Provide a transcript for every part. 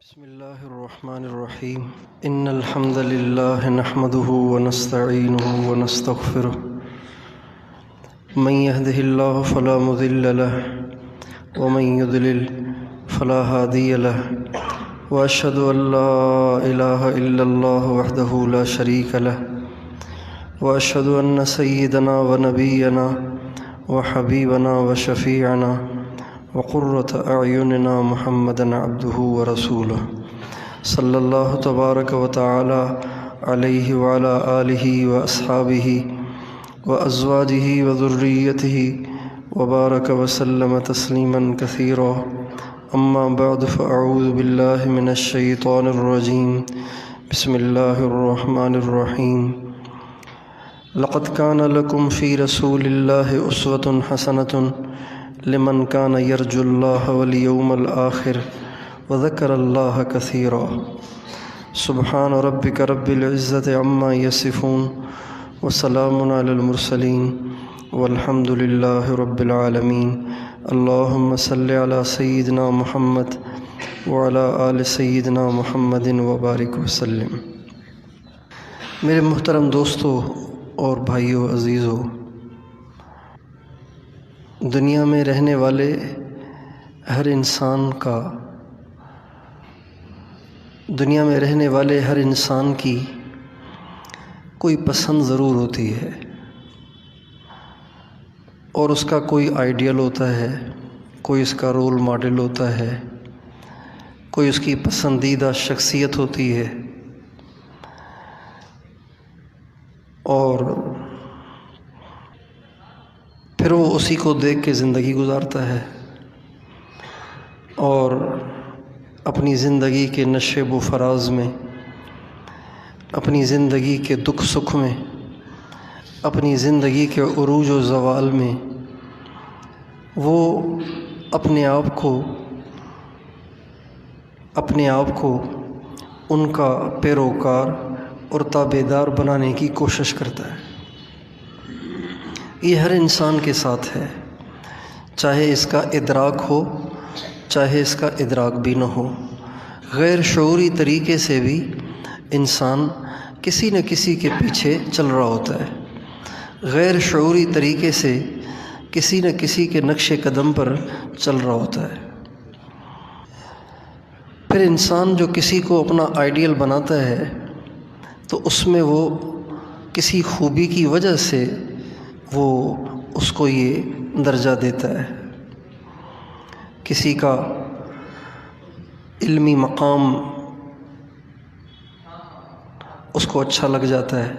بسم الله الرحمن الرحيم إن الحمد لله نحمده ونستعينه ونستغفره من يهده الله فلا مضل له ومن يضلل فلا هادي له وأشهد أن لا إله إلا الله وحده لا شريك له وأشهد أن سيدنا ونبينا وحبيبنا وشفيعنا وقرة أعيننا محمدًا عبده ورسوله صلى الله تبارك وتعالى عليه وعلى آله وأصحابه وأزواجه وذريته وبارك وسلم تسليمًا كثيرا. أما بعد فأعوذ بالله من الشيطان الرجيم. بسم الله الرحمن الرحيم. لقد كان لكم في رسول الله أسوة حسنة لمن كان يرجو الله واليوم الآخر وذكر الله كثيرا. سبحان ربك رب العزة عما يصفون وسلام على المرسلين والحمد لله رب العالمين. اللهم صل على سيدنا محمد وعلى آل سيدنا محمد وبارک وسلم. میرے محترم دوستو اور بھائیو عزیزو، دنیا میں رہنے والے ہر انسان کی کوئی پسند ضرور ہوتی ہے، اور اس کا کوئی آئیڈیل ہوتا ہے، کوئی اس کا رول ماڈل ہوتا ہے، کوئی اس کی پسندیدہ شخصیت ہوتی ہے، اور پھر وہ اسی کو دیکھ کے زندگی گزارتا ہے، اور اپنی زندگی کے نشیب و فراز میں، اپنی زندگی کے دکھ سکھ میں، اپنی زندگی کے عروج و زوال میں وہ اپنے آپ کو ان کا پیروکار اور تابعدار بنانے کی کوشش کرتا ہے. یہ ہر انسان کے ساتھ ہے، چاہے اس کا ادراک ہو چاہے اس کا ادراک بھی نہ ہو. غیر شعوری طریقے سے بھی انسان کسی نہ کسی کے پیچھے چل رہا ہوتا ہے، غیر شعوری طریقے سے کسی نہ کسی کے نقش قدم پر چل رہا ہوتا ہے. پھر انسان جو کسی کو اپنا آئیڈیل بناتا ہے تو اس میں وہ کسی خوبی کی وجہ سے وہ اس کو یہ درجہ دیتا ہے. کسی کا علمی مقام اس کو اچھا لگ جاتا ہے،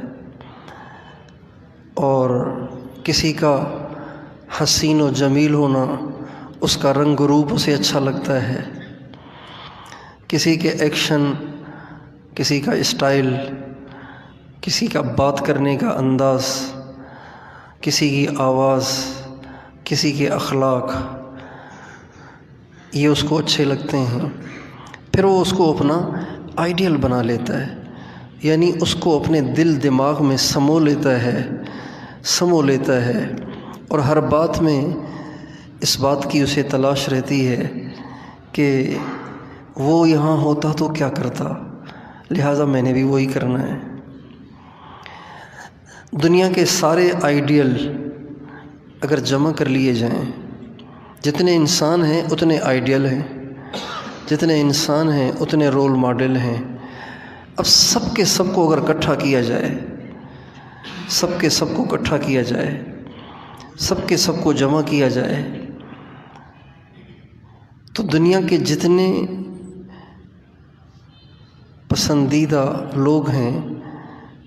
اور کسی کا حسین و جمیل ہونا، اس کا رنگ و روپ اسے اچھا لگتا ہے. کسی کے ایکشن، کسی کا اسٹائل، کسی کا بات کرنے کا انداز، کسی کی آواز، کسی کے اخلاق، یہ اس کو اچھے لگتے ہیں. پھر وہ اس کو اپنا آئیڈیل بنا لیتا ہے، یعنی اس کو اپنے دل دماغ میں سمو لیتا ہے، اور ہر بات میں اس بات کی اسے تلاش رہتی ہے کہ وہ یہاں ہوتا تو کیا کرتا، لہٰذا میں نے بھی وہی کرنا ہے. دنیا کے سارے آئیڈیل اگر جمع کر لیے جائیں، جتنے انسان ہیں اتنے آئیڈیل ہیں، جتنے انسان ہیں اتنے رول ماڈل ہیں. اب سب کے سب کو اگر اکٹھا کیا جائے، سب کے سب کو اکٹھا کیا جائے، سب کے سب کو جمع کیا جائے، تو دنیا کے جتنے پسندیدہ لوگ ہیں،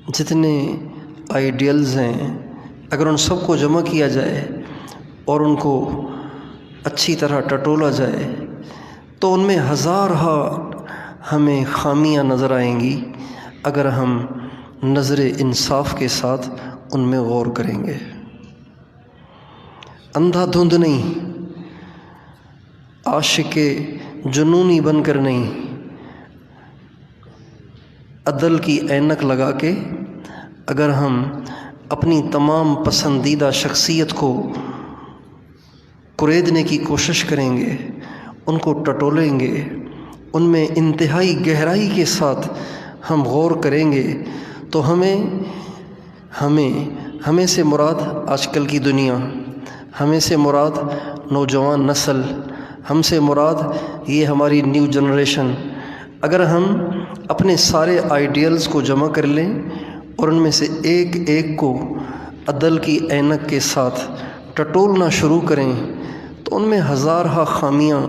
جتنے آئیڈیلز ہیں، اگر ان سب کو جمع کیا جائے اور ان کو اچھی طرح ٹٹولا جائے تو ان میں ہزارہا ہمیں خامیاں نظر آئیں گی اگر ہم نظر انصاف کے ساتھ ان میں غور کریں گے. اندھا دھند نہیں، عاشق جنونی بن کر نہیں، عدل کی اینک لگا کے اگر ہم اپنی تمام پسندیدہ شخصیت کو کریدنے کی کوشش کریں گے، ان کو ٹٹولیں گے، ان میں انتہائی گہرائی کے ساتھ ہم غور کریں گے تو ہمیں سے مراد آج کل کی دنیا، ہمیں سے مراد نوجوان نسل، ہم سے مراد یہ ہماری نیو جنریشن، اگر ہم اپنے سارے آئیڈیلز کو جمع کر لیں اور ان میں سے ایک ایک کو عدل کی اینک کے ساتھ ٹٹولنا شروع کریں تو ان میں ہزارہ خامیاں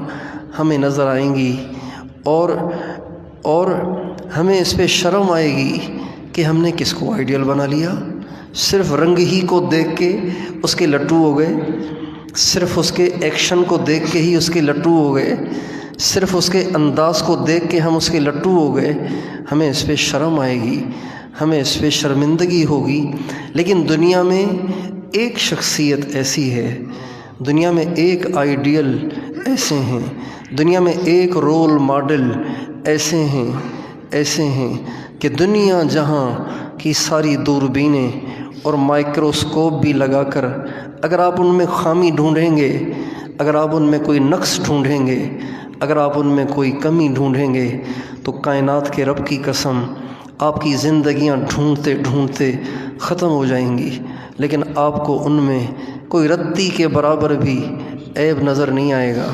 ہمیں نظر آئیں گی، اور ہمیں اس پہ شرم آئے گی کہ ہم نے کس کو آئیڈیل بنا لیا۔ صرف رنگ ہی کو دیکھ کے اس کے لٹو ہو گئے، صرف اس کے ایکشن کو دیکھ کے ہی اس کے لٹو ہو گئے، صرف اس کے انداز کو دیکھ کے ہم اس کے لٹو ہو گئے۔ ہمیں اس پہ شرم آئے گی، ہمیں اس پہ شرمندگی ہوگی۔ لیکن دنیا میں ایک شخصیت ایسی ہے، دنیا میں ایک آئیڈیل ایسے ہیں، دنیا میں ایک رول ماڈل ایسے ہیں کہ دنیا جہاں کی ساری دوربینیں اور مائکروسکوپ بھی لگا کر اگر آپ ان میں خامی ڈھونڈیں گے، اگر آپ ان میں کوئی نقص ڈھونڈیں گے، اگر آپ ان میں کوئی کمی ڈھونڈیں گے تو کائنات کے رب کی قسم آپ کی زندگیاں ڈھونڈتے ڈھونڈتے ختم ہو جائیں گی، لیکن آپ کو ان میں کوئی رتی کے برابر بھی عیب نظر نہیں آئے گا،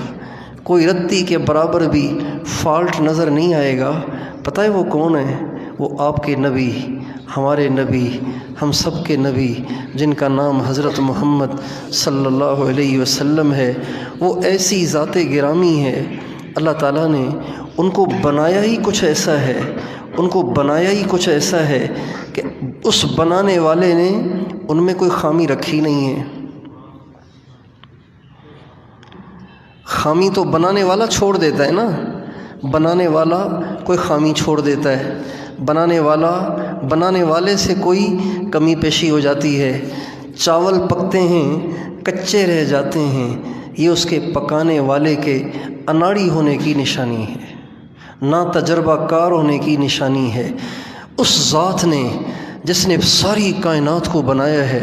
کوئی رتی کے برابر بھی فالٹ نظر نہیں آئے گا۔ پتہ ہے وہ کون ہے؟ وہ آپ کے نبی، ہمارے نبی، ہم سب کے نبی، جن کا نام حضرت محمد صلی اللہ علیہ وسلم ہے۔ وہ ایسی ذات گرامی ہے، اللہ تعالیٰ نے ان کو بنایا ہی کچھ ایسا ہے، ان کو بنایا ہی کچھ ایسا ہے کہ اس بنانے والے نے ان میں کوئی خامی رکھی نہیں ہے۔ خامی تو بنانے والا چھوڑ دیتا ہے نا، بنانے والا کوئی خامی چھوڑ دیتا ہے، بنانے والے سے کوئی کمی پیشی ہو جاتی ہے۔ چاول پکتے ہیں، کچے رہ جاتے ہیں، یہ اس کے پکانے والے کے اناڑی ہونے کی نشانی ہے، نا تجربہ کار ہونے کی نشانی ہے۔ اس ذات نے جس نے ساری کائنات کو بنایا ہے،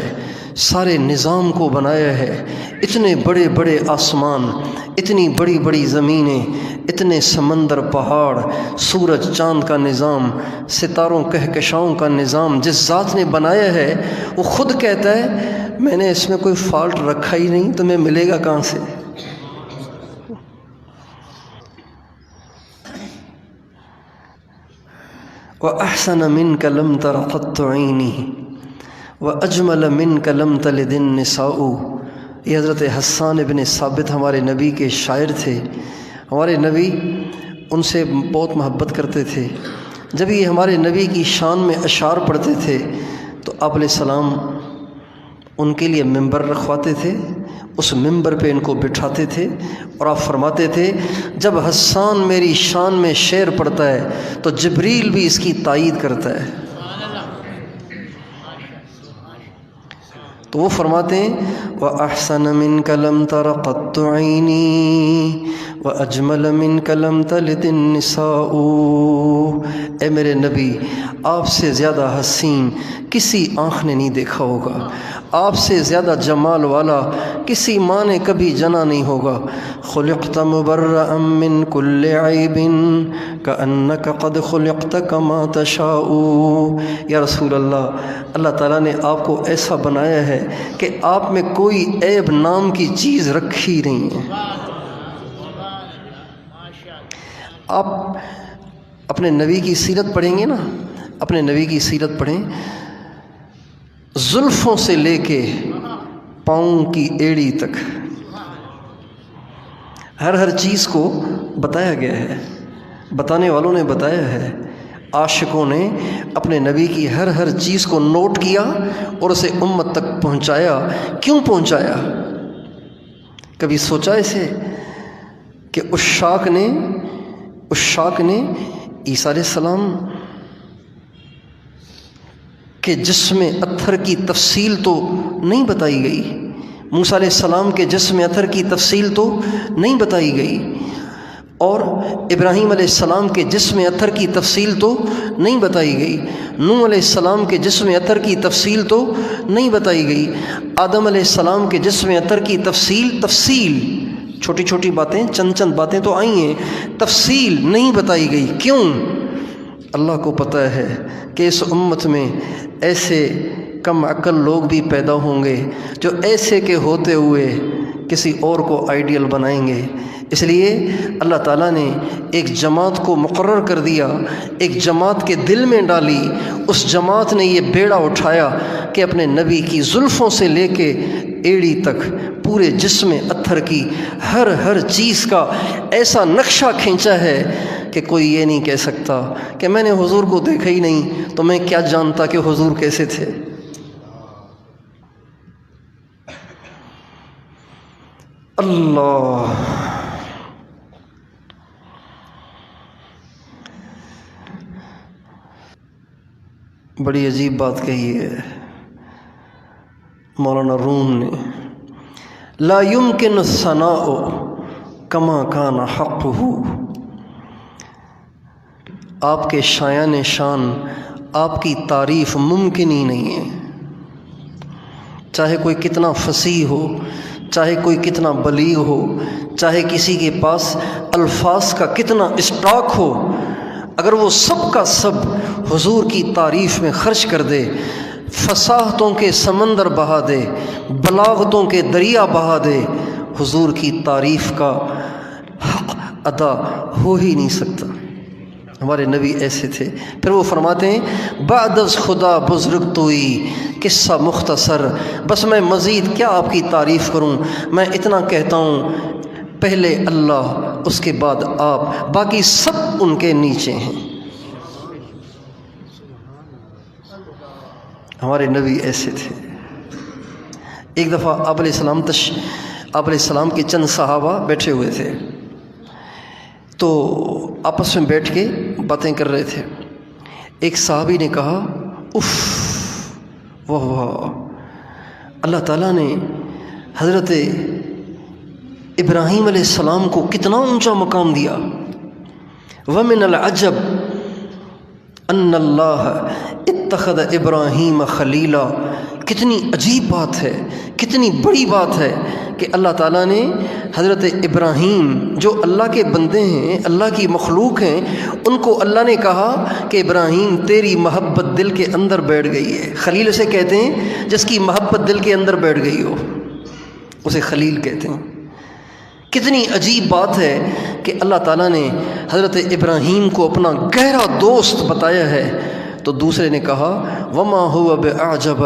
سارے نظام کو بنایا ہے، اتنے بڑے بڑے آسمان، اتنی بڑی بڑی زمینیں، اتنے سمندر، پہاڑ، سورج چاند کا نظام، ستاروں کہکشاؤں کا نظام جس ذات نے بنایا ہے، وہ خود کہتا ہے میں نے اس میں کوئی فالٹ رکھا ہی نہیں، تمہیں ملے گا کہاں سے؟ وَأَحْسَنَ مِنْكَ لَمْ تَرَ قَطُّ عَيْنِي وَأَجْمَلَ مِنْكَ لَمْ تَلِدِ النِّسَاءُ۔ یہ حضرت حسان ابن ثابت ہمارے نبی کے شاعر تھے، ہمارے نبی ان سے بہت محبت کرتے تھے۔ جب یہ ہمارے نبی کی شان میں اشعار پڑھتے تھے تو آپ علیہ السلام ان کے لیے ممبر رکھواتے تھے، اس ممبر پہ ان کو بٹھاتے تھے اور آپ فرماتے تھے جب حسان میری شان میں شعر پڑھتا ہے تو جبریل بھی اس کی تائید کرتا ہے۔ تو وہ فرماتے ہیں وَأَحْسَنَ مِنْكَ لَمْ تَرَ قَطُّ عَيْنِي وَأَجْمَلَ مِنْكَ لَمْ تَلِدِ النِّسَاءُ۔ اے میرے نبی، آپ سے زیادہ حسین کسی آنکھ نے نہیں دیکھا ہوگا، آپ سے زیادہ جمال والا کسی ماں نے کبھی جنا نہیں ہوگا۔ خلقت مبرأ من کل عیب کأنک قد خلقت کما تشاء۔ یا رسول اللہ، اللہ تعالیٰ نے آپ کو ایسا بنایا ہے کہ آپ میں کوئی عیب نام کی چیز رکھی نہیں ہے۔ آپ اپنے نبی کی سیرت پڑھیں گے نا، اپنے نبی کی سیرت پڑھیں، زلفوں سے لے کے پاؤں کی ایڑی تک ہر چیز کو بتایا گیا ہے، بتانے والوں نے بتایا ہے، عاشقوں نے اپنے نبی کی ہر چیز کو نوٹ کیا اور اسے امت تک پہنچایا۔ کیوں پہنچایا؟ کبھی سوچا اسے کہ اس شاک نے عیسیٰ علیہ السلام کے جسم اطہر کی تفصیل تو نہیں بتائی گئی، موسیٰ علیہ السلام کے جسم اطہر کی تفصیل تو نہیں بتائی گئی، اور ابراہیم علیہ السلام کے جسم اطہر کی تفصیل تو نہیں بتائی گئی، نوح علیہ السلام کے جسم اطہر کی تفصیل تو نہیں بتائی گئی، آدم علیہ السلام کے جسم اطہر کی تفصیل چھوٹی چھوٹی باتیں، چند چند باتیں تو آئی ہیں، تفصیل نہیں بتائی گئی۔ کیوں؟ اللہ کو پتہ ہے کہ اس امت میں ایسے کم عقل لوگ بھی پیدا ہوں گے جو ایسے کے ہوتے ہوئے کسی اور کو آئیڈیل بنائیں گے۔ اس لیے اللہ تعالیٰ نے ایک جماعت کو مقرر کر دیا، ایک جماعت کے دل میں ڈالی، اس جماعت نے یہ بیڑا اٹھایا کہ اپنے نبی کی زلفوں سے لے کے ایڑی تک پورے جسم اتھر کی ہر چیز کا ایسا نقشہ کھینچا ہے کہ کوئی یہ نہیں کہہ سکتا کہ میں نے حضور کو دیکھا ہی نہیں تو میں کیا جانتا کہ حضور کیسے تھے۔ اللہ، بڑی عجیب بات کہی ہے مولانا روم نے، لا يمكن الثناء كما كان حقه۔ آپ کے شایان شان، آپ کی تعریف ممکن ہی نہیں ہے، چاہے کوئی کتنا فصیح ہو، چاہے کوئی کتنا بلیغ ہو، چاہے کسی کے پاس الفاظ کا کتنا اسٹاک ہو، اگر وہ سب کا سب حضور کی تعریف میں خرچ کر دے، فصاحتوں کے سمندر بہا دے، بلاغتوں کے دریا بہا دے، حضور کی تعریف کا حق ادا ہو ہی نہیں سکتا۔ ہمارے نبی ایسے تھے۔ پھر وہ فرماتے ہیں بعد از خدا بزرگ توئی، قصہ مختصر، بس میں مزید کیا آپ کی تعریف کروں، میں اتنا کہتا ہوں پہلے اللہ، اس کے بعد آپ، باقی سب ان کے نیچے ہیں۔ ہمارے نبی ایسے تھے۔ ایک دفعہ آپ علیہ السلام کے چند صحابہ بیٹھے ہوئے تھے، تو آپس میں بیٹھ کے باتیں کر رہے تھے۔ ایک صحابی نے کہا اف، واہ واہ، اللہ تعالیٰ نے حضرت ابراہیم علیہ السلام کو کتنا اونچا مقام دیا۔ وَمِنَ الْعَجَبِ أَنَّ اللَّهَ اتَّخَذَ إِبْرَاهِيمَ خَلِيلًا۔ کتنی عجیب بات ہے، کتنی بڑی بات ہے کہ اللہ تعالیٰ نے حضرت ابراہیم، جو اللہ کے بندے ہیں، اللہ کی مخلوق ہیں، ان کو اللہ نے کہا کہ ابراہیم تیری محبت دل کے اندر بیٹھ گئی ہے۔ خلیل اسے کہتے ہیں جس کی محبت دل کے اندر بیٹھ گئی ہو، اسے خلیل کہتے ہیں۔ کتنی عجیب بات ہے کہ اللہ تعالیٰ نے حضرت ابراہیم کو اپنا گہرا دوست بتایا ہے۔ تو دوسرے نے کہا وما هو بأعجب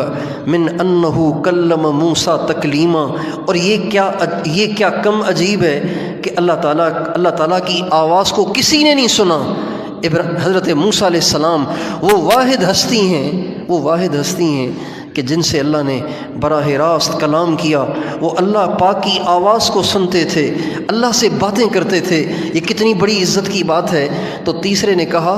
من انه کلم موسیٰ تکلیما، اور یہ کیا کم عجیب ہے کہ اللہ تعالیٰ کی آواز کو کسی نے نہیں سنا۔ حضرت موسیٰ علیہ السلام وہ واحد ہستی ہیں کہ جن سے اللہ نے براہ راست کلام کیا، وہ اللہ پاک کی آواز کو سنتے تھے، اللہ سے باتیں کرتے تھے۔ یہ کتنی بڑی عزت کی بات ہے۔ تو تیسرے نے کہا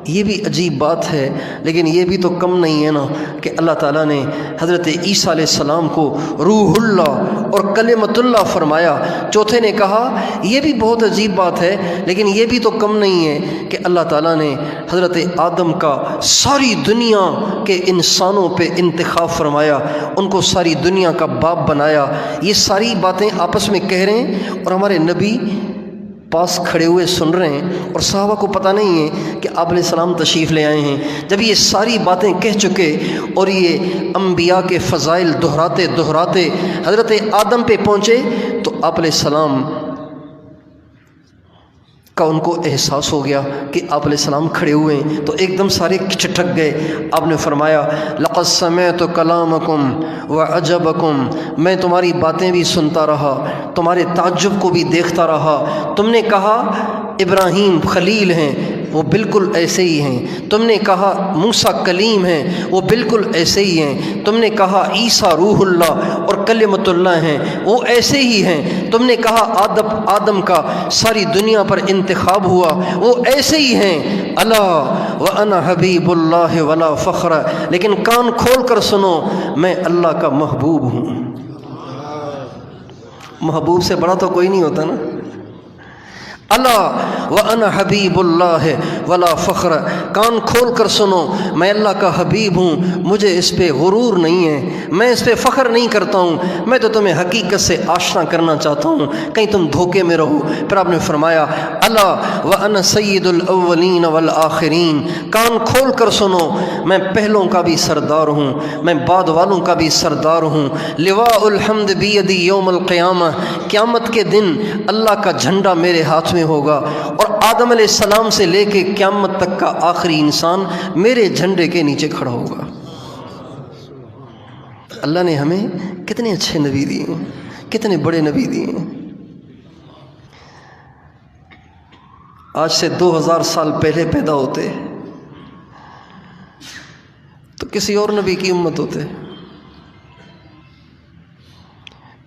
یہ بھی عجیب بات ہے، لیکن یہ بھی تو کم نہیں ہے نا کہ اللہ تعالیٰ نے حضرت عیسیٰ علیہ السلام کو روح اللہ اور کلمۃ اللہ فرمایا۔ چوتھے نے کہا یہ بھی بہت عجیب بات ہے، لیکن یہ بھی تو کم نہیں ہے کہ اللہ تعالیٰ نے حضرت آدم کا ساری دنیا کے انسانوں پہ انتخاب فرمایا، ان کو ساری دنیا کا باپ بنایا۔ یہ ساری باتیں آپس میں کہہ رہے ہیں اور ہمارے نبی پاس کھڑے ہوئے سن رہے ہیں، اور صحابہ کو پتہ نہیں ہے کہ آپ علیہ السلام تشریف لے آئے ہیں۔ جب یہ ساری باتیں کہہ چکے اور یہ انبیاء کے فضائل دہراتے حضرت آدم پہ پہنچے، تو آپ علیہ السلام کا ان کو احساس ہو گیا کہ آپ علیہ السلام کھڑے ہوئے ہیں، تو ایک دم سارے چھٹک گئے۔ آپ نے فرمایا لقد سمعت کلامکم وعجبکم، میں تمہاری باتیں بھی سنتا رہا، تمہارے تعجب کو بھی دیکھتا رہا۔ تم نے کہا ابراہیم خلیل ہیں، وہ بالکل ایسے ہی ہیں۔ تم نے کہا موسیٰ کلیم ہیں، وہ بالکل ایسے ہی ہیں۔ تم نے کہا عیسیٰ روح اللہ اور کلمۃ اللہ ہیں، وہ ایسے ہی ہیں۔ تم نے کہا آدم کا ساری دنیا پر انتخاب ہوا، وہ ایسے ہی ہیں۔ الا وانا حبیب اللہ ولا فخر، لیکن کان کھول کر سنو، میں اللہ کا محبوب ہوں۔ محبوب سے بڑا تو کوئی نہیں ہوتا نا۔ اللہ وَأَنَا حبیب اللہ ولا فخر، کان کھول کر سنو، میں اللہ کا حبیب ہوں، مجھے اس پہ غرور نہیں ہے، میں اس پہ فخر نہیں کرتا ہوں، میں تو تمہیں حقیقت سے آشنا کرنا چاہتا ہوں، کہیں تم دھوکے میں رہو۔ پھر آپ نے فرمایا اللہ وَأَنَا سید الاولین والآخرین، کان کھول کر سنو، میں پہلوں کا بھی سردار ہوں، میں بعد والوں کا بھی سردار ہوں، لواء الحمد بیدی یوم القیامہ، قیامت کے دن اللہ کا جھنڈا میرے ہاتھ میں ہوگا، اور آدم علیہ السلام سے لے کے قیامت تک کا آخری انسان میرے جھنڈے کے نیچے کھڑا ہوگا۔ اللہ نے ہمیں کتنے اچھے نبی دیے ہیں، کتنے بڑے نبی دیے ہیں۔ آج سے 2000 سال پہلے پیدا ہوتے تو کسی اور نبی کی امت ہوتے۔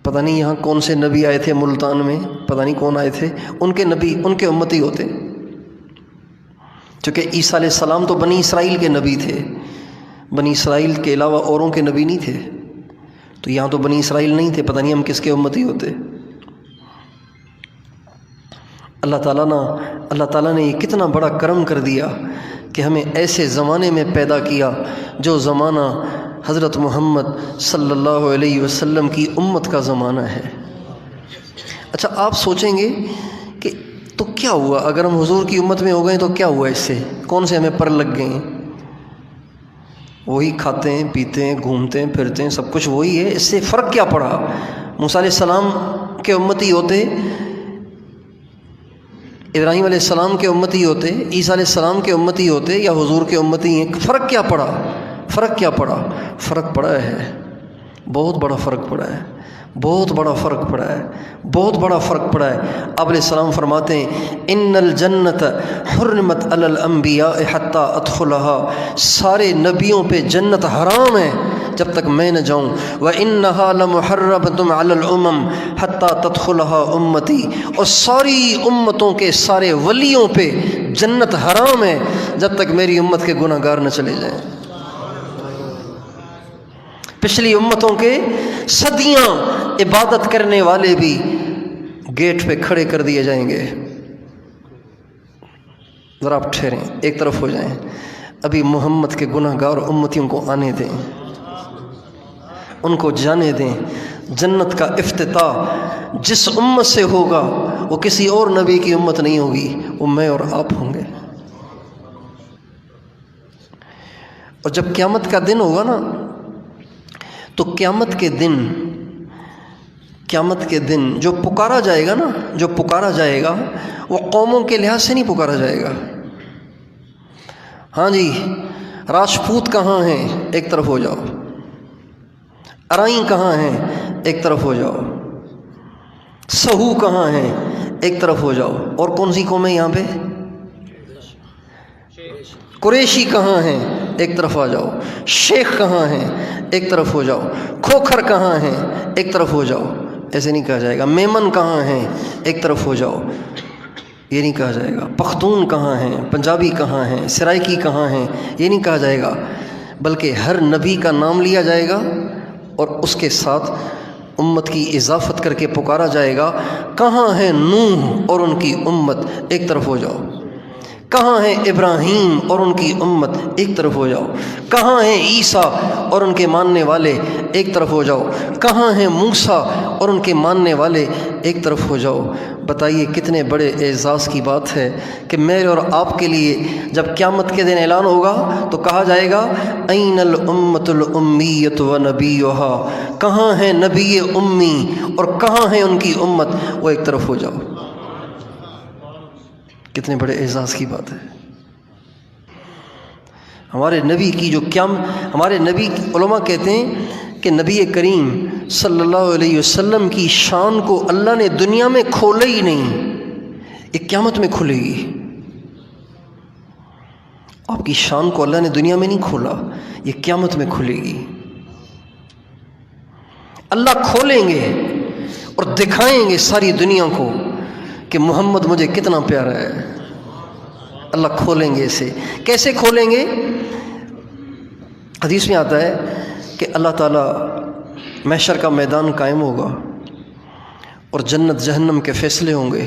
پتہ نہیں یہاں کون سے نبی آئے تھے، ملتان میں پتہ نہیں کون آئے تھے، ان کے نبی ان کے امتی ہوتے، چونکہ عیسیٰ علیہ السلام تو بنی اسرائیل کے نبی تھے، بنی اسرائیل کے علاوہ اوروں کے نبی نہیں تھے، تو یہاں تو بنی اسرائیل نہیں تھے، پتہ نہیں ہم کس کے امتی ہوتے۔ اللہ تعالیٰ نے یہ کتنا بڑا کرم کر دیا کہ ہمیں ایسے زمانے میں پیدا کیا جو زمانہ حضرت محمد صلی اللہ علیہ وسلم کی امت کا زمانہ ہے۔ اچھا آپ سوچیں گے کہ تو کیا ہوا اگر ہم حضور کی امت میں ہو گئے تو کیا ہوا، اس سے کون سے ہمیں پر لگ گئے ہیں؟ وہی کھاتے ہیں پیتے ہیں گھومتے ہیں پھرتے ہیں، سب کچھ وہی ہے، اس سے فرق کیا پڑا؟ موسیٰ علیہ السلام کے امتی ہوتے، ابراہیم علیہ السلام کے امتی ہوتے، عیسیٰ علیہ السلام کے امتی ہوتے، یا حضور کے امتی ہیں، فرق کیا پڑا؟ فرق کیا پڑا؟ فرق پڑا ہے، بہت بڑا فرق پڑا ہے، بہت بڑا فرق پڑا ہے، بہت بڑا فرق پڑا ہے۔ آپ علیہ السلام فرماتے ہیں ان الجنت حرمت علی الانبیاء حتی ادخلها، سارے نبیوں پہ جنت حرام ہے جب تک میں نہ جاؤں، وَإِنَّهَا لَمُحَرَّمَةٌ عَلَى الْأُمَمِ حَتَّى تَدْخُلَهَا أُمَّتِي، اور ساری امتوں کے سارے ولیوں پہ جنت حرام ہے جب تک میری امت کے گناہ گار نہ چلے جائیں۔ پچھلی امتوں کے صدیاں عبادت کرنے والے بھی گیٹ پہ کھڑے کر دیے جائیں گے۔ ذرا آپ ٹھہریں، ایک طرف ہو جائیں، ابھی محمد کے گناہ گار امتیوں کو آنے دیں، ان کو جانے دیں۔ جنت کا افتتاح جس امت سے ہوگا وہ کسی اور نبی کی امت نہیں ہوگی، وہ میں اور آپ ہوں گے۔ اور جب قیامت کا دن ہوگا نا، تو قیامت کے دن جو پکارا جائے گا نا، جو پکارا جائے گا وہ قوموں کے لحاظ سے نہیں پکارا جائے گا۔ ہاں جی، راجپوت کہاں ہیں؟ ایک طرف ہو جاؤ۔ ارائیں کہاں ہیں؟ ایک طرف ہو جاؤ۔ سہو کہاں ہیں؟ ایک طرف ہو جاؤ۔ اور کون سی قوم ہے یہاں پہ؟ قریشی کہاں ہیں؟ ایک طرف آ جاؤ۔ شیخ کہاں ہیں؟ ایک طرف ہو جاؤ۔ کھوکھر کہاں ہیں؟ ایک طرف ہو جاؤ۔ ایسے نہیں کہا جائے گا۔ میمن کہاں ہیں؟ ایک طرف ہو جاؤ، یہ نہیں کہا جائے گا۔ پختون کہاں ہیں؟ پنجابی کہاں ہیں؟ سرائکی کہاں ہیں؟ یہ نہیں کہا جائے گا، بلکہ ہر نبی کا نام لیا جائے گا اور اس کے ساتھ امت کی اضافت کر کے پکارا جائے گا۔ کہاں ہے نوح اور ان کی امت؟ ایک طرف ہو جاؤ۔ کہاں ہیں ابراہیم اور ان کی امت؟ ایک طرف ہو جاؤ۔ کہاں ہیں عیسیٰ اور ان کے ماننے والے؟ ایک طرف ہو جاؤ۔ کہاں ہیں موسیٰ اور ان کے ماننے والے؟ ایک طرف ہو جاؤ۔ بتائیے کتنے بڑے اعزاز کی بات ہے کہ میرے اور آپ کے لیے جب قیامت کے دن اعلان ہوگا تو کہا جائے گا این الامۃ الامیۃ ونبیھا، کہاں ہے نبی امی اور کہاں ہے ان کی امت؟ وہ ایک طرف ہو جاؤ۔ کتنے بڑے اعزاز کی بات ہے۔ ہمارے نبی کی جو ہمارے نبی علماء کہتے ہیں کہ نبی کریم صلی اللہ علیہ وسلم کی شان کو اللہ نے دنیا میں کھولا ہی نہیں، یہ قیامت میں کھلے گی۔ آپ کی شان کو اللہ نے دنیا میں نہیں کھولا، یہ قیامت میں کھلے گی۔ اللہ کھولیں گے اور دکھائیں گے ساری دنیا کو کہ محمد مجھے کتنا پیارا ہے۔ اللہ کھولیں گے اسے۔ کیسے کھولیں گے؟ حدیث میں آتا ہے کہ اللہ تعالیٰ محشر کا میدان قائم ہوگا اور جنت جہنم کے فیصلے ہوں گے۔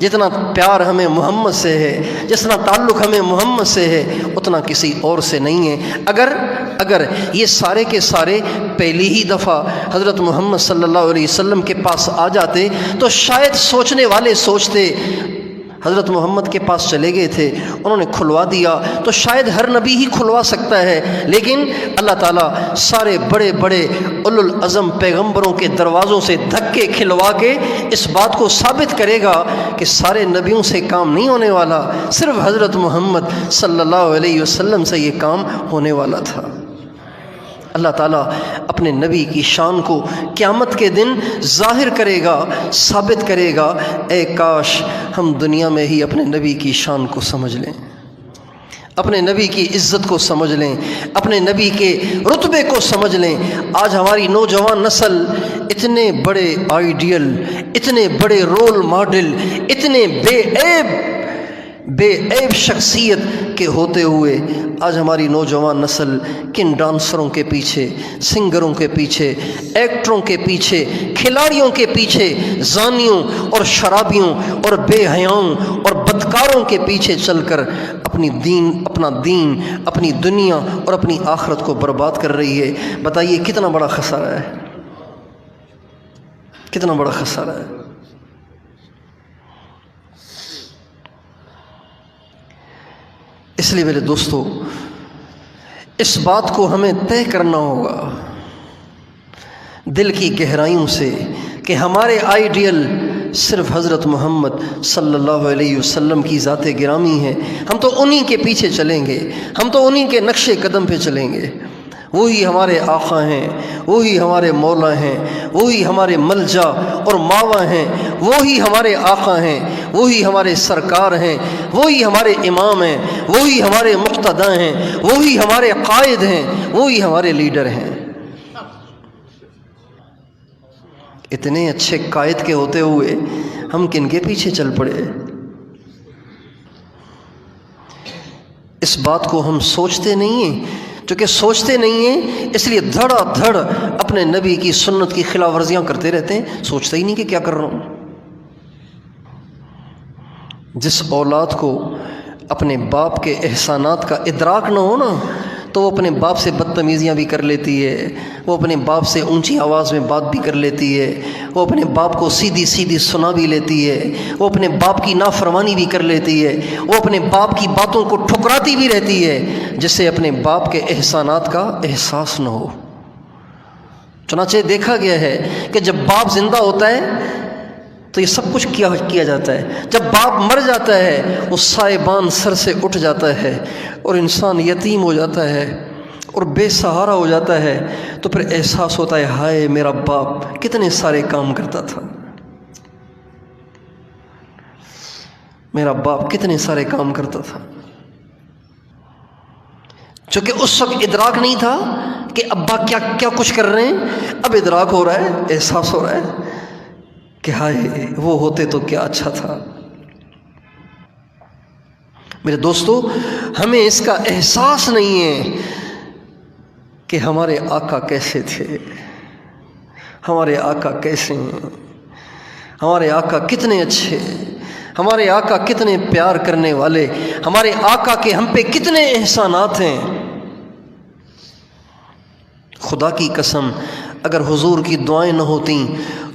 جتنا پیار ہمیں محمد سے ہے، جتنا تعلق ہمیں محمد سے ہے، اتنا کسی اور سے نہیں ہے۔ اگر یہ سارے کے سارے پہلی ہی دفعہ حضرت محمد صلی اللہ علیہ وسلم کے پاس آ جاتے تو شاید سوچنے والے سوچتے، حضرت محمد کے پاس چلے گئے تھے، انہوں نے کھلوا دیا تو شاید ہر نبی ہی کھلوا سکتا ہے، لیکن اللہ تعالیٰ سارے بڑے بڑے اولو العزم پیغمبروں کے دروازوں سے دھکے کھلوا کے اس بات کو ثابت کرے گا کہ سارے نبیوں سے کام نہیں ہونے والا، صرف حضرت محمد صلی اللہ علیہ وسلم سے یہ کام ہونے والا تھا۔ اللہ تعالیٰ اپنے نبی کی شان کو قیامت کے دن ظاہر کرے گا، ثابت کرے گا۔ اے کاش ہم دنیا میں ہی اپنے نبی کی شان کو سمجھ لیں، اپنے نبی کی عزت کو سمجھ لیں، اپنے نبی کے رتبے کو سمجھ لیں۔ آج ہماری نوجوان نسل اتنے بڑے آئیڈیل، اتنے بڑے رول ماڈل، اتنے بے عیب شخصیت کے ہوتے ہوئے آج ہماری نوجوان نسل کن ڈانسروں کے پیچھے، سنگروں کے پیچھے، ایکٹروں کے پیچھے، کھلاڑیوں کے پیچھے، زانیوں اور شرابیوں اور بے حیاؤں اور بدکاروں کے پیچھے چل کر اپنا دین، اپنی دنیا اور اپنی آخرت کو برباد کر رہی ہے۔ بتائیے کتنا بڑا خسارہ ہے، کتنا بڑا خسارہ ہے۔ اس لیے میرے دوستو، اس بات کو ہمیں طے کرنا ہوگا دل کی گہرائیوں سے کہ ہمارے آئیڈیل صرف حضرت محمد صلی اللہ علیہ وسلم کی ذات گرامی ہے۔ ہم تو انہی کے پیچھے چلیں گے، ہم تو انہی کے نقش قدم پہ چلیں گے۔ وہی ہمارے آقا ہیں، وہی ہمارے مولا ہیں، وہی ہمارے ملجا اور ماوا ہیں، وہی ہمارے آقا ہیں، وہی ہمارے سرکار ہیں، وہی ہمارے امام ہیں، وہی ہمارے مقتدی ہیں، وہی ہمارے قائد ہیں، وہی ہمارے لیڈر ہیں۔ اتنے اچھے قائد کے ہوتے ہوئے ہم کن کے پیچھے چل پڑے؟ اس بات کو ہم سوچتے نہیں ہیں۔ چونکہ سوچتے نہیں ہیں اس لیے دھڑا دھڑ اپنے نبی کی سنت کی خلاف ورزیاں کرتے رہتے ہیں، سوچتے ہی نہیں کہ کیا کر رہا ہوں۔ جس اولاد کو اپنے باپ کے احسانات کا ادراک نہ ہو نا، تو وہ اپنے باپ سے بدتمیزیاں بھی کر لیتی ہے، وہ اپنے باپ سے اونچی آواز میں بات بھی کر لیتی ہے، وہ اپنے باپ کو سیدھی سیدھی سنا بھی لیتی ہے، وہ اپنے باپ کی نافرمانی بھی کر لیتی ہے، وہ اپنے باپ کی باتوں کو ٹھکراتی بھی رہتی ہے، جس سے اپنے باپ کے احسانات کا احساس نہ ہو۔ چنانچہ دیکھا گیا ہے کہ جب باپ زندہ ہوتا ہے تو یہ سب کچھ کیا جاتا ہے، جب باپ مر جاتا ہے وہ سائبان سر سے اٹھ جاتا ہے اور انسان یتیم ہو جاتا ہے اور بے سہارا ہو جاتا ہے، تو پھر احساس ہوتا ہے ہائے میرا باپ کتنے سارے کام کرتا تھا، میرا باپ کتنے سارے کام کرتا تھا۔ چونکہ اس وقت ادراک نہیں تھا کہ ابا کیا کچھ کر رہے ہیں، اب ادراک ہو رہا ہے، احساس ہو رہا ہے کہ ہائے وہ ہوتے تو کیا اچھا تھا۔ میرے دوستو، ہمیں اس کا احساس نہیں ہے کہ ہمارے آقا کیسے تھے، ہمارے آقا کیسے ہیں، ہمارے آقا کتنے اچھے، ہمارے آقا کتنے پیار کرنے والے، ہمارے آقا کے ہم پہ کتنے احسانات ہیں۔ خدا کی قسم اگر حضور کی دعائیں نہ ہوتیں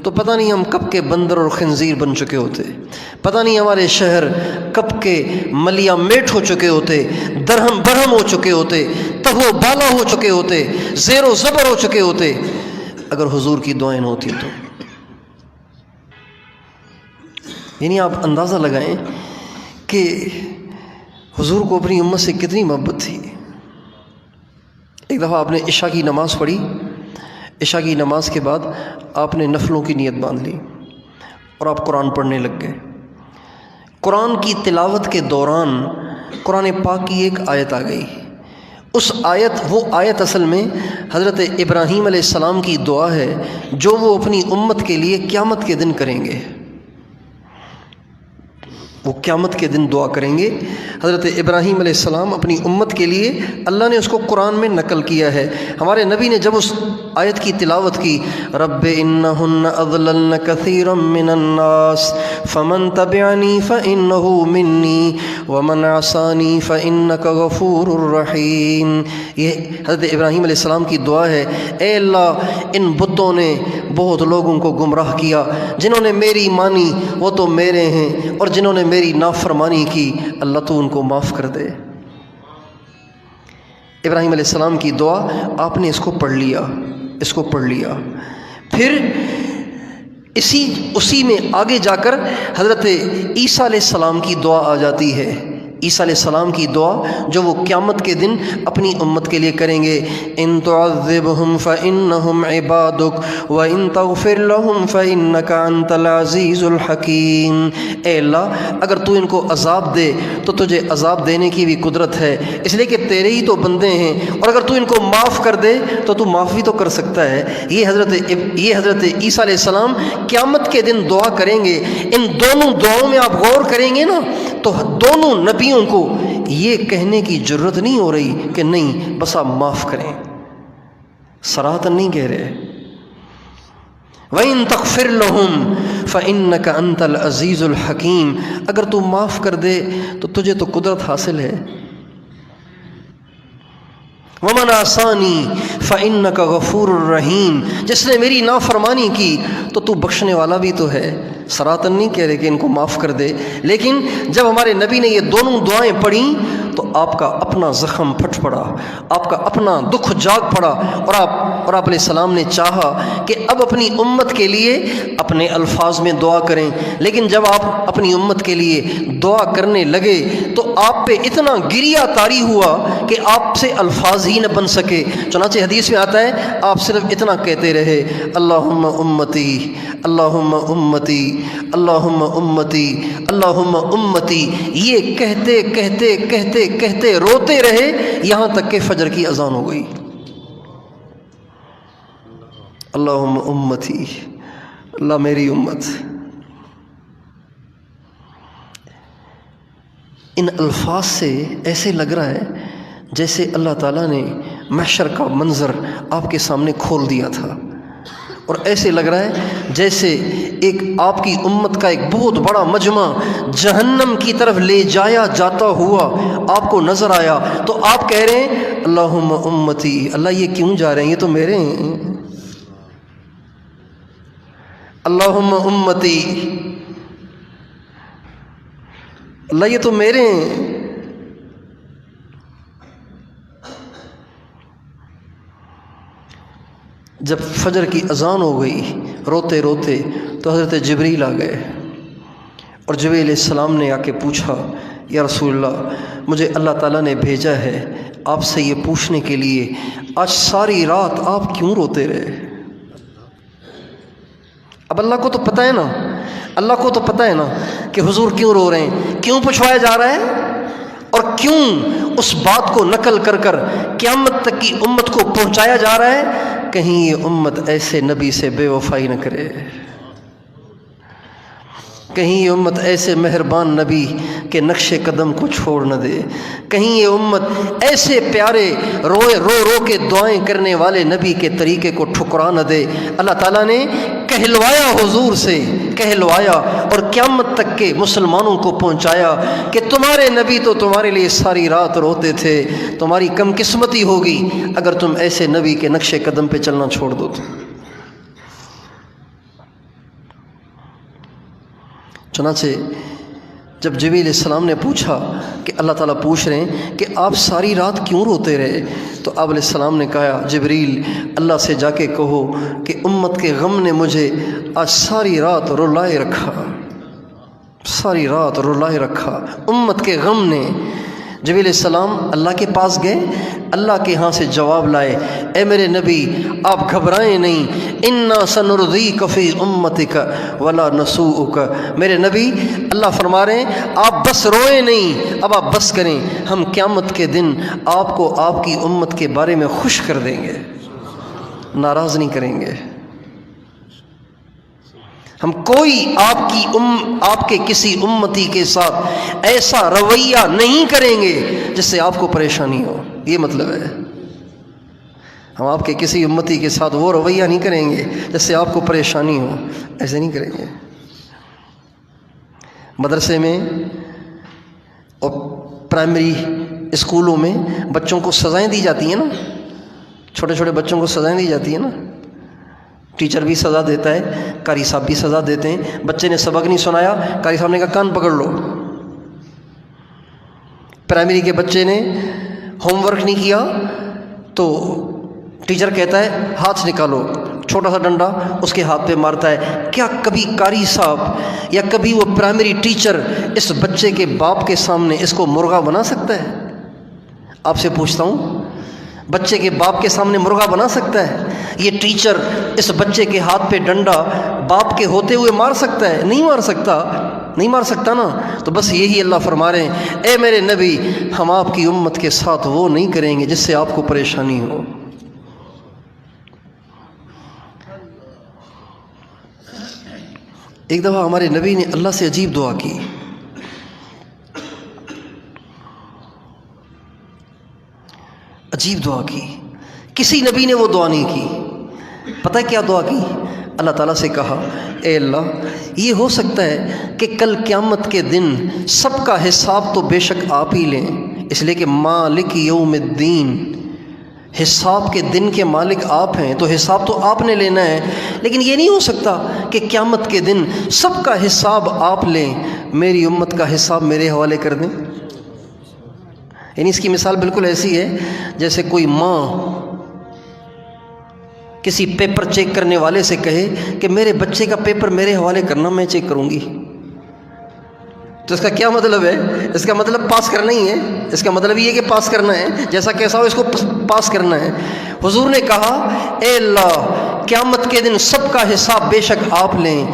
تو پتہ نہیں ہم کب کے بندر اور خنزیر بن چکے ہوتے، پتہ نہیں ہمارے شہر کب کے ملیا میٹ ہو چکے ہوتے، درہم برہم ہو چکے ہوتے، تہو بالا ہو چکے ہوتے، زیر و زبر ہو چکے ہوتے، اگر حضور کی دعائیں نہ ہوتی تو۔ یعنی آپ اندازہ لگائیں کہ حضور کو اپنی امت سے کتنی محبت تھی۔ ایک دفعہ آپ نے عشاء کی نماز پڑھی، عشاء کی نماز کے بعد آپ نے نفلوں کی نیت باندھ لی اور آپ قرآن پڑھنے لگ گئے۔ قرآن کی تلاوت کے دوران قرآن پاک کی ایک آیت آ گئی۔ وہ آیت اصل میں حضرت ابراہیم علیہ السلام کی دعا ہے جو وہ اپنی امت کے لیے قیامت کے دن کریں گے۔ وہ قیامت کے دن دعا کریں گے۔ حضرت ابراہیم علیہ السلام اپنی امت کے لیے اللہ نے اس کو قرآن میں نقل کیا ہے۔ ہمارے نبی نے جب اس آیت کی تلاوت کی، رب انہن اضللن کثیرا من الناس فمن تبعنی فانہ منی ومن عصانی فانک غفور رحیم، یہ حضرت ابراہیم علیہ السلام کی دعا ہے۔ اے اللہ، ان بتوں نے بہت لوگوں کو گمراہ کیا، جنہوں نے میری مانی وہ تو میرے ہیں، اور جنہوں نے میری نافرمانی کی اللہ تو ان کو معاف کر دے۔ ابراہیم علیہ السلام کی دعا آپ نے اس کو پڑھ لیا، پھر اسی میں آگے جا کر حضرت عیسیٰ علیہ السلام کی دعا آ جاتی ہے۔ عیسیٰ علیہ السلام کی دعا جو وہ قیامت کے دن اپنی امت کے لیے کریں گے، ان تعذبہم فانہم عبادک وان تغفر لہم فانک انت العزیز الحکیم، اے اللہ اگر تو ان کو عذاب دے تو تجھے عذاب دینے کی بھی قدرت ہے، اس لیے کہ تیرے ہی تو بندے ہیں، اور اگر تو ان کو معاف کر دے تو تو معاف بھی تو کر سکتا ہے۔ یہ حضرت عیسیٰ علیہ السلام قیامت کے دن دعا کریں گے۔ ان دونوں دعاؤں میں آپ غور کریں گے نا تو دونوں نبیوں کو یہ کہنے کی جرت نہیں ہو رہی کہ نہیں بس آپ معاف کریں، صراحتاً نہیں کہہ رہے۔ وَإِن تَغْفِرْ لَهُمْ فَإِنَّكَ أَنْتَ الْعَزِيزُ الْحَكِيمُ، اگر تو معاف کر دے تو تجھے تو قدرت حاصل ہے۔ وَمَنْ عَصَانِي فَإِنَّكَ غَفُورٌ رَحِيمٌ، جس نے میری نافرمانی کی تو بخشنے والا بھی تو ہے۔ صراحتاً نہیں کہہ رہے کہ ان کو معاف کر دے، لیکن جب ہمارے نبی نے یہ دونوں دعائیں پڑھیں تو آپ کا اپنا زخم پھٹ پڑا، آپ کا اپنا دکھ جاگ پڑا، اور آپ علیہ السلام نے چاہا کہ اب اپنی امت کے لیے اپنے الفاظ میں دعا کریں، لیکن جب آپ اپنی امت کے لیے دعا کرنے لگے تو آپ پہ اتنا گریہ طاری ہوا کہ آپ سے الفاظ ہی نہ بن سکے۔ چنانچہ حدیث میں آتا ہے آپ صرف اتنا کہتے رہے، اللہم امتی اللہم امتی اللہم امتی اللہم امتی، یہ کہتے کہتے کہتے کہتے روتے رہے یہاں تک کہ فجر کی اذان ہو گئی۔ اللہم امتی، اللہ میری امت۔ ان الفاظ سے ایسے لگ رہا ہے جیسے اللہ تعالیٰ نے محشر کا منظر آپ کے سامنے کھول دیا تھا، اور ایسے لگ رہا ہے جیسے ایک آپ کی امت کا ایک بہت بڑا مجمع جہنم کی طرف لے جایا جاتا ہوا آپ کو نظر آیا، تو آپ کہہ رہے ہیں اللہم امتی، اللہ یہ کیوں جا رہے ہیں، یہ تو میرے ہیں، اللہم امتی، اللہ یہ تو میرے ہیں۔ جب فجر کی اذان ہو گئی روتے روتے تو حضرت جبریل آ گئے، اور جبریل علیہ السلام نے آ کے پوچھا، یا رسول اللہ مجھے اللہ تعالیٰ نے بھیجا ہے آپ سے یہ پوچھنے کے لیے آج ساری رات آپ کیوں روتے رہے؟ اب اللہ کو تو پتہ ہے نا، اللہ کو تو پتہ ہے نا کہ حضور کیوں رو رہے ہیں، کیوں پوچھوایا جا رہا ہے، اور کیوں اس بات کو نقل کر کر قیامت تک کی امت کو پہنچایا جا رہا ہے، کہیں یہ امت ایسے نبی سے بے وفائی نہ کرے، کہیں یہ امت ایسے مہربان نبی کے نقش قدم کو چھوڑ نہ دے، کہیں یہ امت ایسے پیارے رو رو کے دعائیں کرنے والے نبی کے طریقے کو ٹھکرا نہ دے۔ اللہ تعالیٰ نے کہلوایا، حضور سے کہلوایا، اور قیامت تک کے مسلمانوں کو پہنچایا کہ تمہارے نبی تو تمہارے لیے ساری رات روتے تھے، تمہاری کم قسمتی ہوگی اگر تم ایسے نبی کے نقش قدم پہ چلنا چھوڑ دو تو۔ چنانچہ جب جبریل علیہ السلام نے پوچھا کہ اللہ تعالیٰ پوچھ رہے ہیں کہ آپ ساری رات کیوں روتے رہے، تو آپ علیہ السلام نے کہا جبریل اللہ سے جا کے کہو کہ امت کے غم نے مجھے آج ساری رات رلائے رکھا، ساری رات رلائے رکھا، امت کے غم نے۔ جبریل علیہ السلام اللہ کے پاس گئے، اللہ کے ہاں سے جواب لائے، اے میرے نبی آپ گھبرائیں نہیں، انا سنرضیک فی امتک ولا نسوءک، میرے نبی اللہ فرما رہے ہیں آپ بس روئیں نہیں، اب آپ بس کریں، ہم قیامت کے دن آپ کو آپ کی امت کے بارے میں خوش کر دیں گے، ناراض نہیں کریں گے۔ ہم کوئی آپ کے کسی امتی کے ساتھ ایسا رویہ نہیں کریں گے جس سے آپ کو پریشانی ہو، یہ مطلب ہے۔ ہم آپ کے کسی امتی کے ساتھ وہ رویہ نہیں کریں گے جس سے آپ کو پریشانی ہو، ایسے نہیں کریں گے۔ مدرسے میں اور پرائمری اسکولوں میں بچوں کو سزائیں دی جاتی ہیں نا، چھوٹے چھوٹے بچوں کو سزائیں دی جاتی ہیں نا، ٹیچر بھی سزا دیتا ہے، قاری صاحب بھی سزا دیتے ہیں۔ بچے نے سبق نہیں سنایا، قاری صاحب نے کہا کان پکڑ لو۔ پرائمری کے بچے نے ہوم ورک نہیں کیا تو ٹیچر کہتا ہے ہاتھ نکالو، چھوٹا سا ڈنڈا اس کے ہاتھ پہ مارتا ہے۔ کیا کبھی قاری صاحب یا کبھی وہ پرائمری ٹیچر اس بچے کے باپ کے سامنے اس کو مرغا بنا سکتا ہے؟ آپ سے پوچھتا ہوں، بچے کے باپ کے سامنے مرغا بنا سکتا ہے؟ یہ ٹیچر اس بچے کے ہاتھ پہ ڈنڈا باپ کے ہوتے ہوئے مار سکتا ہے؟ نہیں مار سکتا، نہیں مار سکتا نا۔ تو بس یہی اللہ فرما رہے ہیں، اے میرے نبی، ہم آپ کی امت کے ساتھ وہ نہیں کریں گے جس سے آپ کو پریشانی ہو۔ ایک دفعہ ہمارے نبی نے اللہ سے عجیب دعا کی، عجیب دعا کی، کسی نبی نے وہ دعا نہیں کی۔ پتہ ہے کیا دعا کی؟ اللہ تعالیٰ سے کہا، اے اللہ، یہ ہو سکتا ہے کہ کل قیامت کے دن سب کا حساب تو بے شک آپ ہی لیں، اس لیے کہ مالک یوم الدین، حساب کے دن کے مالک آپ ہیں، تو حساب تو آپ نے لینا ہے، لیکن یہ نہیں ہو سکتا کہ قیامت کے دن سب کا حساب آپ لیں، میری امت کا حساب میرے حوالے کر دیں۔ یعنی اس کی مثال بالکل ایسی ہے جیسے کوئی ماں کسی پیپر چیک کرنے والے سے کہے کہ میرے بچے کا پیپر میرے حوالے کرنا، میں چیک کروں گی۔ تو اس کا کیا مطلب ہے؟ اس کا مطلب پاس کرنا ہی ہے، اس کا مطلب یہ ہے کہ پاس کرنا ہے، جیسا کیسا ہو اس کو پاس کرنا ہے۔ حضور نے کہا، اے اللہ، قیامت کے دن سب کا حساب بے شک آپ لیں،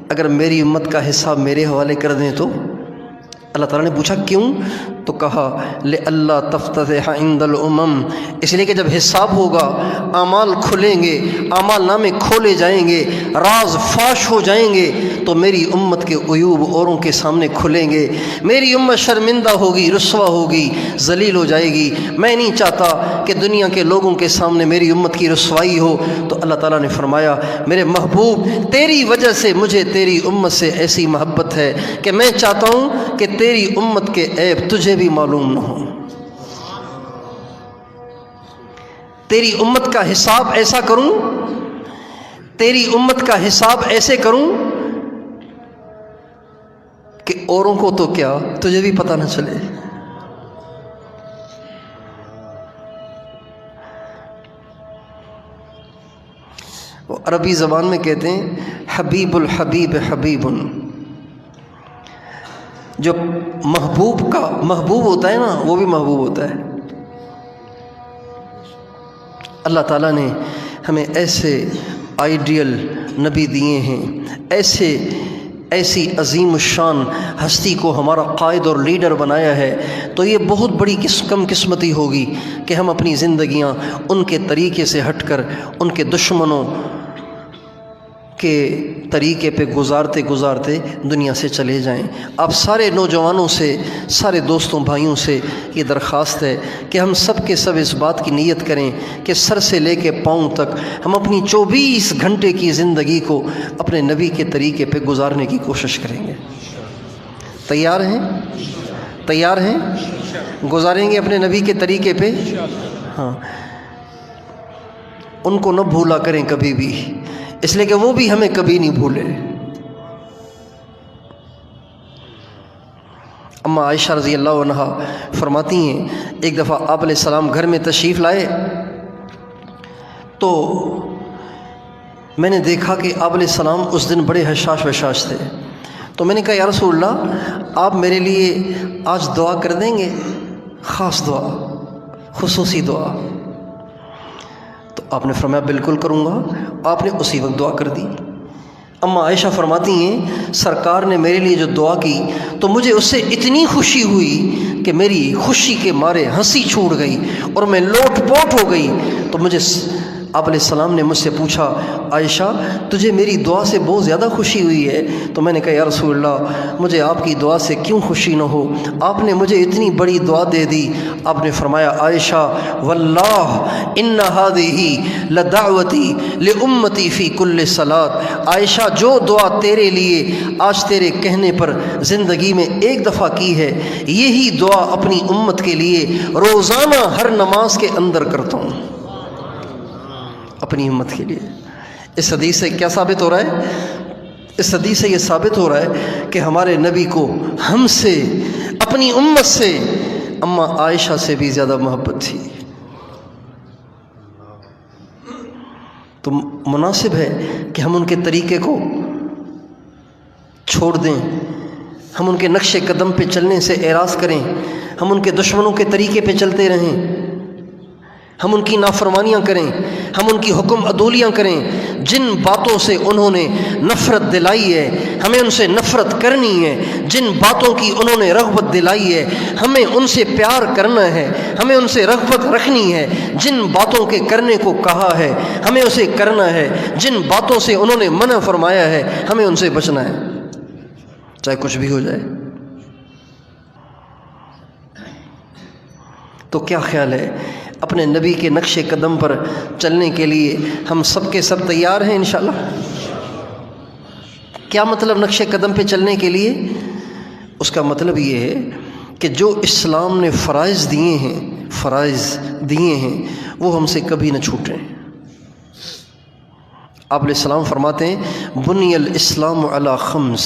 اگر میری امت کا حساب میرے حوالے کر دیں تو؟ اللہ تعالیٰ نے پوچھا کیوں؟ تو کہا لِأَلَّا تَفْتَتِحَ عِنْدَ الْأُمَمِ، اس لیے کہ جب حساب ہوگا، اعمال کھلیں گے، اعمال نامے کھولے جائیں گے، راز فاش ہو جائیں گے، تو میری امت کے عیوب اوروں کے سامنے کھلیں گے، میری امت شرمندہ ہوگی، رسوا ہوگی، ذلیل ہو جائے گی۔ میں نہیں چاہتا کہ دنیا کے لوگوں کے سامنے میری امت کی رسوائی ہو۔ تو اللہ تعالیٰ نے فرمایا، میرے محبوب، تیری وجہ سے مجھے تیری امت سے ایسی محبت ہے کہ میں چاہتا ہوں کہ تیری امت کے عیب تجھے بھی معلوم نہ ہو۔ تیری امت کا حساب ایسا کروں، تیری امت کا حساب ایسے کروں کہ اوروں کو تو کیا، تجھے بھی پتہ نہ چلے۔ وہ عربی زبان میں کہتے ہیں حبیب الحبیب حبیب، جو محبوب کا محبوب ہوتا ہے نا، وہ بھی محبوب ہوتا ہے۔ اللہ تعالیٰ نے ہمیں ایسے آئیڈیل نبی دیے ہیں، ایسی عظیم الشان ہستی کو ہمارا قائد اور لیڈر بنایا ہے، تو یہ بہت بڑی کم قسمتی ہوگی کہ ہم اپنی زندگیاں ان کے طریقے سے ہٹ کر ان کے دشمنوں کے طریقے پہ گزارتے گزارتے دنیا سے چلے جائیں۔ آپ سارے نوجوانوں سے، سارے دوستوں بھائیوں سے یہ درخواست ہے کہ ہم سب کے سب اس بات کی نیت کریں کہ سر سے لے کے پاؤں تک ہم اپنی 24 گھنٹے کی زندگی کو اپنے نبی کے طریقے پہ گزارنے کی کوشش کریں گے۔ تیار ہیں؟ تیار ہیں؟ گزاریں گے اپنے نبی کے طریقے پہ؟ ہاں، ان کو نہ بھولا کریں کبھی بھی، اس لیے کہ وہ بھی ہمیں کبھی نہیں بھولے۔ اما عائشہ رضی اللہ عنہا فرماتی ہیں، ایک دفعہ آپ علیہ السلام گھر میں تشریف لائے تو میں نے دیکھا کہ آپ علیہ السلام اس دن بڑے حشاش وشاش تھے، تو میں نے کہا یا رسول اللہ، آپ میرے لیے آج دعا کر دیں گے، خاص دعا، خصوصی دعا؟ تو آپ نے فرمایا بالکل کروں گا۔ آپ نے اسی وقت دعا کر دی۔ اما عائشہ فرماتی ہیں سرکار نے میرے لیے جو دعا کی تو مجھے اس سے اتنی خوشی ہوئی کہ میری خوشی کے مارے ہنسی چھوٹ گئی اور میں لوٹ پوٹ ہو گئی۔ تو مجھے آپ علیہ السلام نے مجھ سے پوچھا عائشہ تجھے میری دعا سے بہت زیادہ خوشی ہوئی ہے؟ تو میں نے کہا یا رسول اللہ مجھے آپ کی دعا سے کیوں خوشی نہ ہو، آپ نے مجھے اتنی بڑی دعا دے دی۔ آپ نے فرمایا عائشہ واللہ ان هذه لدعوتی لامتی فی کل صلاۃ، عائشہ جو دعا تیرے لیے آج تیرے کہنے پر زندگی میں ایک دفعہ کی ہے، یہی دعا اپنی امت کے لیے روزانہ ہر نماز کے اندر کرتا ہوں، اپنی امت کے لیے۔ اس حدیث سے کیا ثابت ہو رہا ہے؟ اس حدیث سے یہ ثابت ہو رہا ہے کہ ہمارے نبی کو ہم سے، اپنی امت سے، اماں عائشہ سے بھی زیادہ محبت تھی۔ تو مناسب ہے کہ ہم ان کے طریقے کو چھوڑ دیں، ہم ان کے نقش قدم پہ چلنے سے اعراض کریں، ہم ان کے دشمنوں کے طریقے پہ چلتے رہیں، ہم ان کی نافرمانیاں کریں، ہم ان کی حکم عدولیاں کریں۔ جن باتوں سے انہوں نے نفرت دلائی ہے ہمیں ان سے نفرت کرنی ہے، جن باتوں کی انہوں نے رغبت دلائی ہے ہمیں ان سے پیار کرنا ہے، ہمیں ان سے رغبت رکھنی ہے۔ جن باتوں کے کرنے کو کہا ہے ہمیں اسے کرنا ہے، جن باتوں سے انہوں نے منع فرمایا ہے ہمیں ان سے بچنا ہے، چاہے کچھ بھی ہو جائے۔ تو کیا خیال ہے، اپنے نبی کے نقش قدم پر چلنے کے لیے ہم سب کے سب تیار ہیں انشاءاللہ؟ کیا مطلب نقش قدم پہ چلنے کے لیے؟ اس کا مطلب یہ ہے کہ جو اسلام نے فرائض دیے ہیں وہ ہم سے کبھی نہ چھوٹیں۔ آپ علیہ السلام فرماتے ہیں بنی الاسلام علی خمس،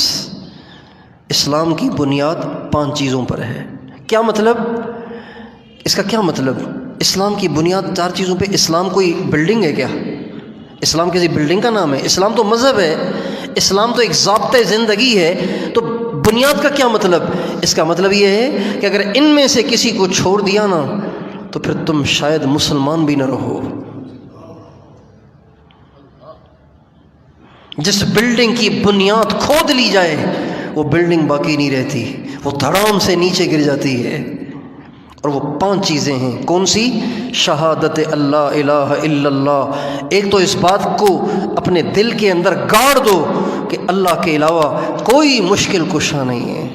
اسلام کی بنیاد 5 چیزوں پر ہے۔ کیا مطلب؟ اس کا کیا مطلب؟ اسلام کی بنیاد 4 چیزوں پہ۔ اسلام کوئی بلڈنگ ہے کیا؟ اسلام کسی بلڈنگ کا نام ہے؟ اسلام تو مذہب ہے، اسلام تو ایک ضابطۂ زندگی ہے۔ تو بنیاد کا کیا مطلب؟ اس کا مطلب یہ ہے کہ اگر ان میں سے کسی کو چھوڑ دیا نا تو پھر تم شاید مسلمان بھی نہ رہو۔ جس بلڈنگ کی بنیاد کھود لی جائے وہ بلڈنگ باقی نہیں رہتی، وہ دھڑام سے نیچے گر جاتی ہے۔ اور وہ 5 چیزیں ہیں، کون سی؟ شہادت اللہ الہ الا اللہ، ایک تو اس بات کو اپنے دل کے اندر گاڑ دو کہ اللہ کے علاوہ کوئی مشکل کشا نہیں ہے،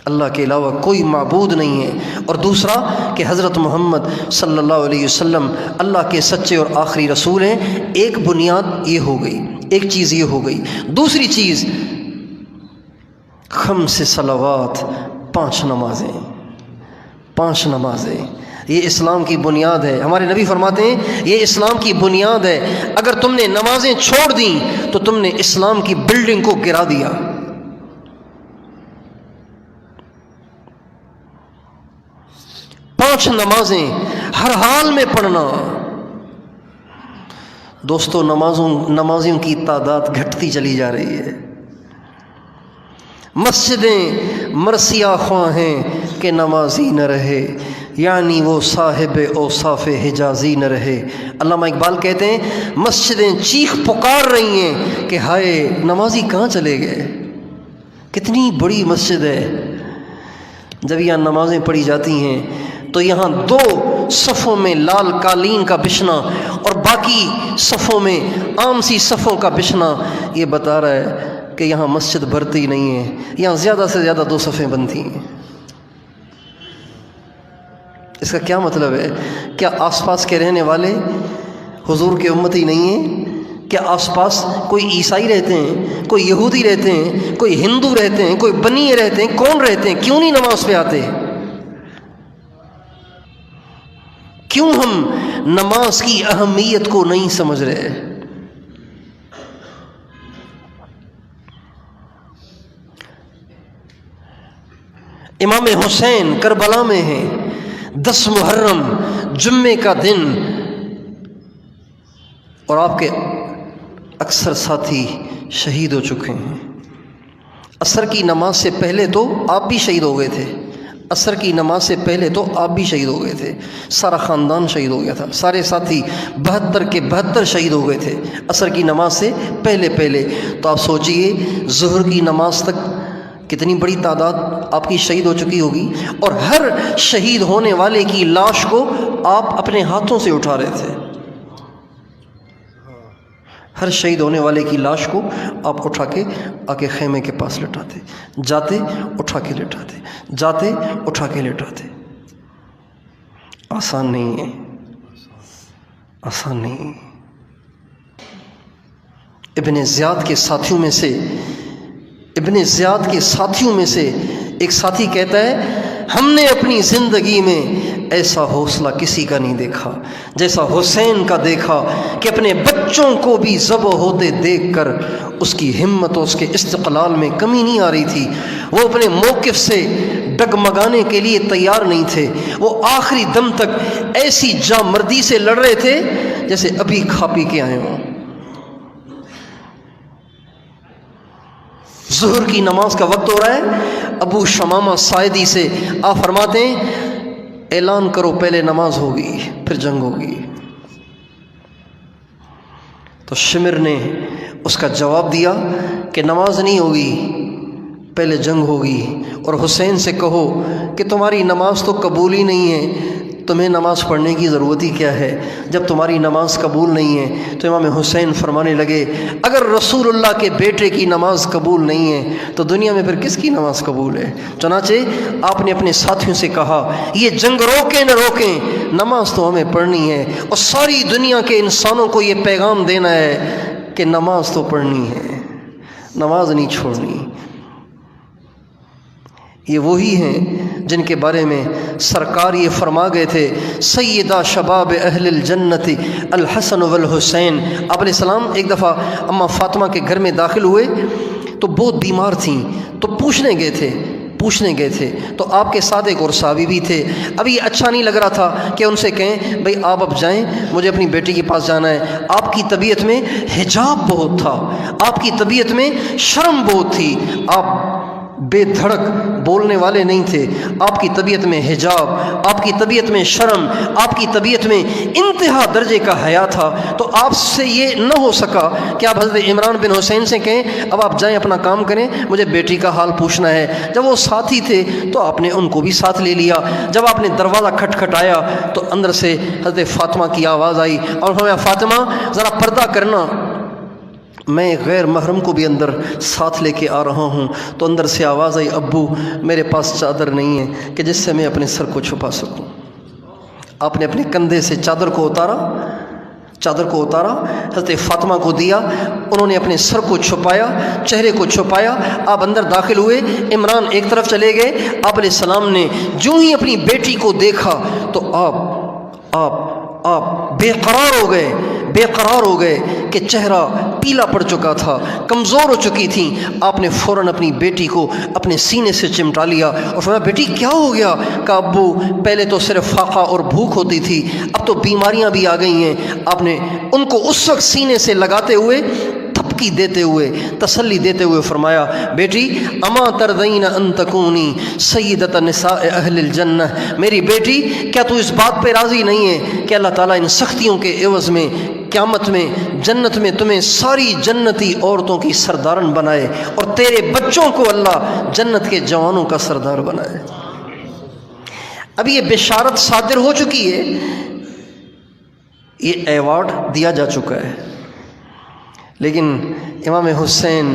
اللہ کے علاوہ کوئی معبود نہیں ہے۔ اور دوسرا کہ حضرت محمد صلی اللہ علیہ وسلم اللہ کے سچے اور آخری رسول ہیں۔ ایک بنیاد یہ ہو گئی، ایک چیز یہ ہو گئی۔ دوسری چیز 5 صلوات، 5 نمازیں، 5 نمازیں، یہ اسلام کی بنیاد ہے۔ ہمارے نبی فرماتے ہیں یہ اسلام کی بنیاد ہے، اگر تم نے نمازیں چھوڑ دیں تو تم نے اسلام کی بلڈنگ کو گرا دیا۔ پانچ نمازیں ہر حال میں پڑھنا۔ دوستو نمازیوں کی تعداد گھٹتی چلی جا رہی ہے۔ مسجدیں مرثیہ خواں ہیں کہ نمازی نہ رہے، یعنی وہ صاحب اوصاف حجازی نہ رہے۔ علامہ اقبال کہتے ہیں مسجدیں چیخ پکار رہی ہیں کہ ہائے نمازی کہاں چلے گئے۔ کتنی بڑی مسجد ہے، جب یہاں نمازیں پڑھی جاتی ہیں تو یہاں 2 صفوں میں لال قالین کا بچھنا اور باقی صفوں میں عام سی صفوں کا بچھنا یہ بتا رہا ہے کہ یہاں مسجد بھرتی نہیں ہے، یہاں زیادہ سے زیادہ 2 صفیں بنتی ہیں۔ اس کا کیا مطلب ہے؟ کیا آس پاس کے رہنے والے حضور کے امتی نہیں ہیں؟ کیا آس پاس کوئی عیسائی رہتے ہیں، کوئی یہودی رہتے ہیں، کوئی ہندو رہتے ہیں، کوئی بنیے رہتے ہیں؟ کون رہتے ہیں؟ کیوں نہیں نماز پہ آتے؟ کیوں ہم نماز کی اہمیت کو نہیں سمجھ رہے؟ امام حسین کربلا میں ہیں، 10 محرم جمعے کا دن، اور آپ کے اکثر ساتھی شہید ہو چکے ہیں۔ عصر کی نماز سے پہلے تو آپ بھی شہید ہو گئے تھے، عصر کی نماز سے پہلے تو آپ بھی شہید ہو گئے تھے، سارا خاندان شہید ہو گیا تھا، سارے ساتھی 72 کے 72 شہید ہو گئے تھے عصر کی نماز سے پہلے۔ تو آپ سوچئے ظہر کی نماز تک کتنی بڑی تعداد آپ کی شہید ہو چکی ہوگی، اور ہر شہید ہونے والے کی لاش کو آپ اپنے ہاتھوں سے اٹھا رہے تھے۔ ہر شہید ہونے والے کی لاش کو آپ اٹھا کے آکے خیمے کے پاس لٹاتے، جاتے اٹھا کے لٹاتے، جاتے اٹھا کے لٹاتے۔ آسان نہیں ہے، آسان نہیں۔ ابن زیاد کے ساتھیوں میں سے ایک ساتھی کہتا ہے ہم نے اپنی زندگی میں ایسا حوصلہ کسی کا نہیں دیکھا جیسا حسین کا دیکھا کہ اپنے بچوں کو بھی ذبح ہوتے دیکھ کر اس کی ہمت اور اس کے استقلال میں کمی نہیں آ رہی تھی۔ وہ اپنے موقف سے ڈگمگانے کے لیے تیار نہیں تھے، وہ آخری دم تک ایسی جامردی سے لڑ رہے تھے جیسے ابھی کھا پی کے آئے ہوں۔ ظہر کی نماز کا وقت ہو رہا ہے، ابو شمامہ ساعدی سے آپ فرماتے ہیں اعلان کرو پہلے نماز ہوگی پھر جنگ ہوگی۔ تو شمر نے اس کا جواب دیا کہ نماز نہیں ہوگی، پہلے جنگ ہوگی، اور حسین سے کہو کہ تمہاری نماز تو قبول ہی نہیں ہے، تمہیں نماز پڑھنے کی ضرورت ہی کیا ہے جب تمہاری نماز قبول نہیں ہے۔ تو امام حسین فرمانے لگے اگر رسول اللہ کے بیٹے کی نماز قبول نہیں ہے تو دنیا میں پھر کس کی نماز قبول ہے؟ چنانچہ آپ نے اپنے ساتھیوں سے کہا یہ جنگ روکیں نہ روکیں، نماز تو ہمیں پڑھنی ہے، اور ساری دنیا کے انسانوں کو یہ پیغام دینا ہے کہ نماز تو پڑھنی ہے، نماز نہیں چھوڑنی۔ یہ وہی ہیں جن کے بارے میں سرکار یہ فرما گئے تھے سیدہ شباب اہل الجنت الحسن والحسین۔ آپ علیہ السلام ایک دفعہ اماں فاطمہ کے گھر میں داخل ہوئے تو بہت بیمار تھیں، تو پوچھنے گئے تھے تو آپ کے ساتھ ایک اور صحابی بھی تھے۔ اب یہ اچھا نہیں لگ رہا تھا کہ ان سے کہیں بھئی آپ اب جائیں، مجھے اپنی بیٹی کے پاس جانا ہے۔ آپ کی طبیعت میں حجاب بہت تھا، آپ کی طبیعت میں شرم بہت تھی، آپ بے دھڑک بولنے والے نہیں تھے، آپ کی طبیعت میں حجاب، آپ کی طبیعت میں شرم، آپ کی طبیعت میں انتہا درجے کا حیا تھا۔ تو آپ سے یہ نہ ہو سکا کہ آپ حضرت عمران بن حسین سے کہیں اب آپ جائیں اپنا کام کریں، مجھے بیٹی کا حال پوچھنا ہے۔ جب وہ ساتھی تھے تو آپ نے ان کو بھی ساتھ لے لیا۔ جب آپ نے دروازہ کھٹکھٹایا تو اندر سے حضرت فاطمہ کی آواز آئی اور فرمایا فاطمہ ذرا پردہ کرنا، میں غیر محرم کو بھی اندر ساتھ لے کے آ رہا ہوں۔ تو اندر سے آواز آئی ابو میرے پاس چادر نہیں ہے کہ جس سے میں اپنے سر کو چھپا سکوں۔ آپ نے اپنے کندھے سے چادر کو اتارا، حضرت فاطمہ کو دیا، انہوں نے اپنے سر کو چھپایا، چہرے کو چھپایا۔ آپ اندر داخل ہوئے، عمران ایک طرف چلے گئے۔ آپ علیہ السلام نے جو ہی اپنی بیٹی کو دیکھا تو آپ بے قرار ہو گئے کہ چہرہ پیلا پڑ چکا تھا، کمزور ہو چکی تھیں۔ آپ نے فوراً اپنی بیٹی کو اپنے سینے سے چمٹا لیا اور فرمایا بیٹی کیا ہو گیا؟ کہا ابو پہلے تو صرف فاقہ اور بھوک ہوتی تھی، اب تو بیماریاں بھی آ گئی ہیں۔ آپ نے ان کو اس وقت سینے سے لگاتے ہوئے تھپکی دیتے ہوئے تسلی دیتے ہوئے فرمایا بیٹی اما ترضین ان تکونی سیدۃ نساء اہل الجنہ، میری بیٹی کیا تو اس بات پہ راضی نہیں ہے کہ اللہ تعالیٰ ان سختیوں کے عوض میں قیامت میں جنت میں تمہیں ساری جنتی عورتوں کی سردارن بنائے اور تیرے بچوں کو اللہ جنت کے جوانوں کا سردار بنائے۔ اب یہ بشارت صادر ہو چکی ہے، یہ ایوارڈ دیا جا چکا ہے، لیکن امام حسین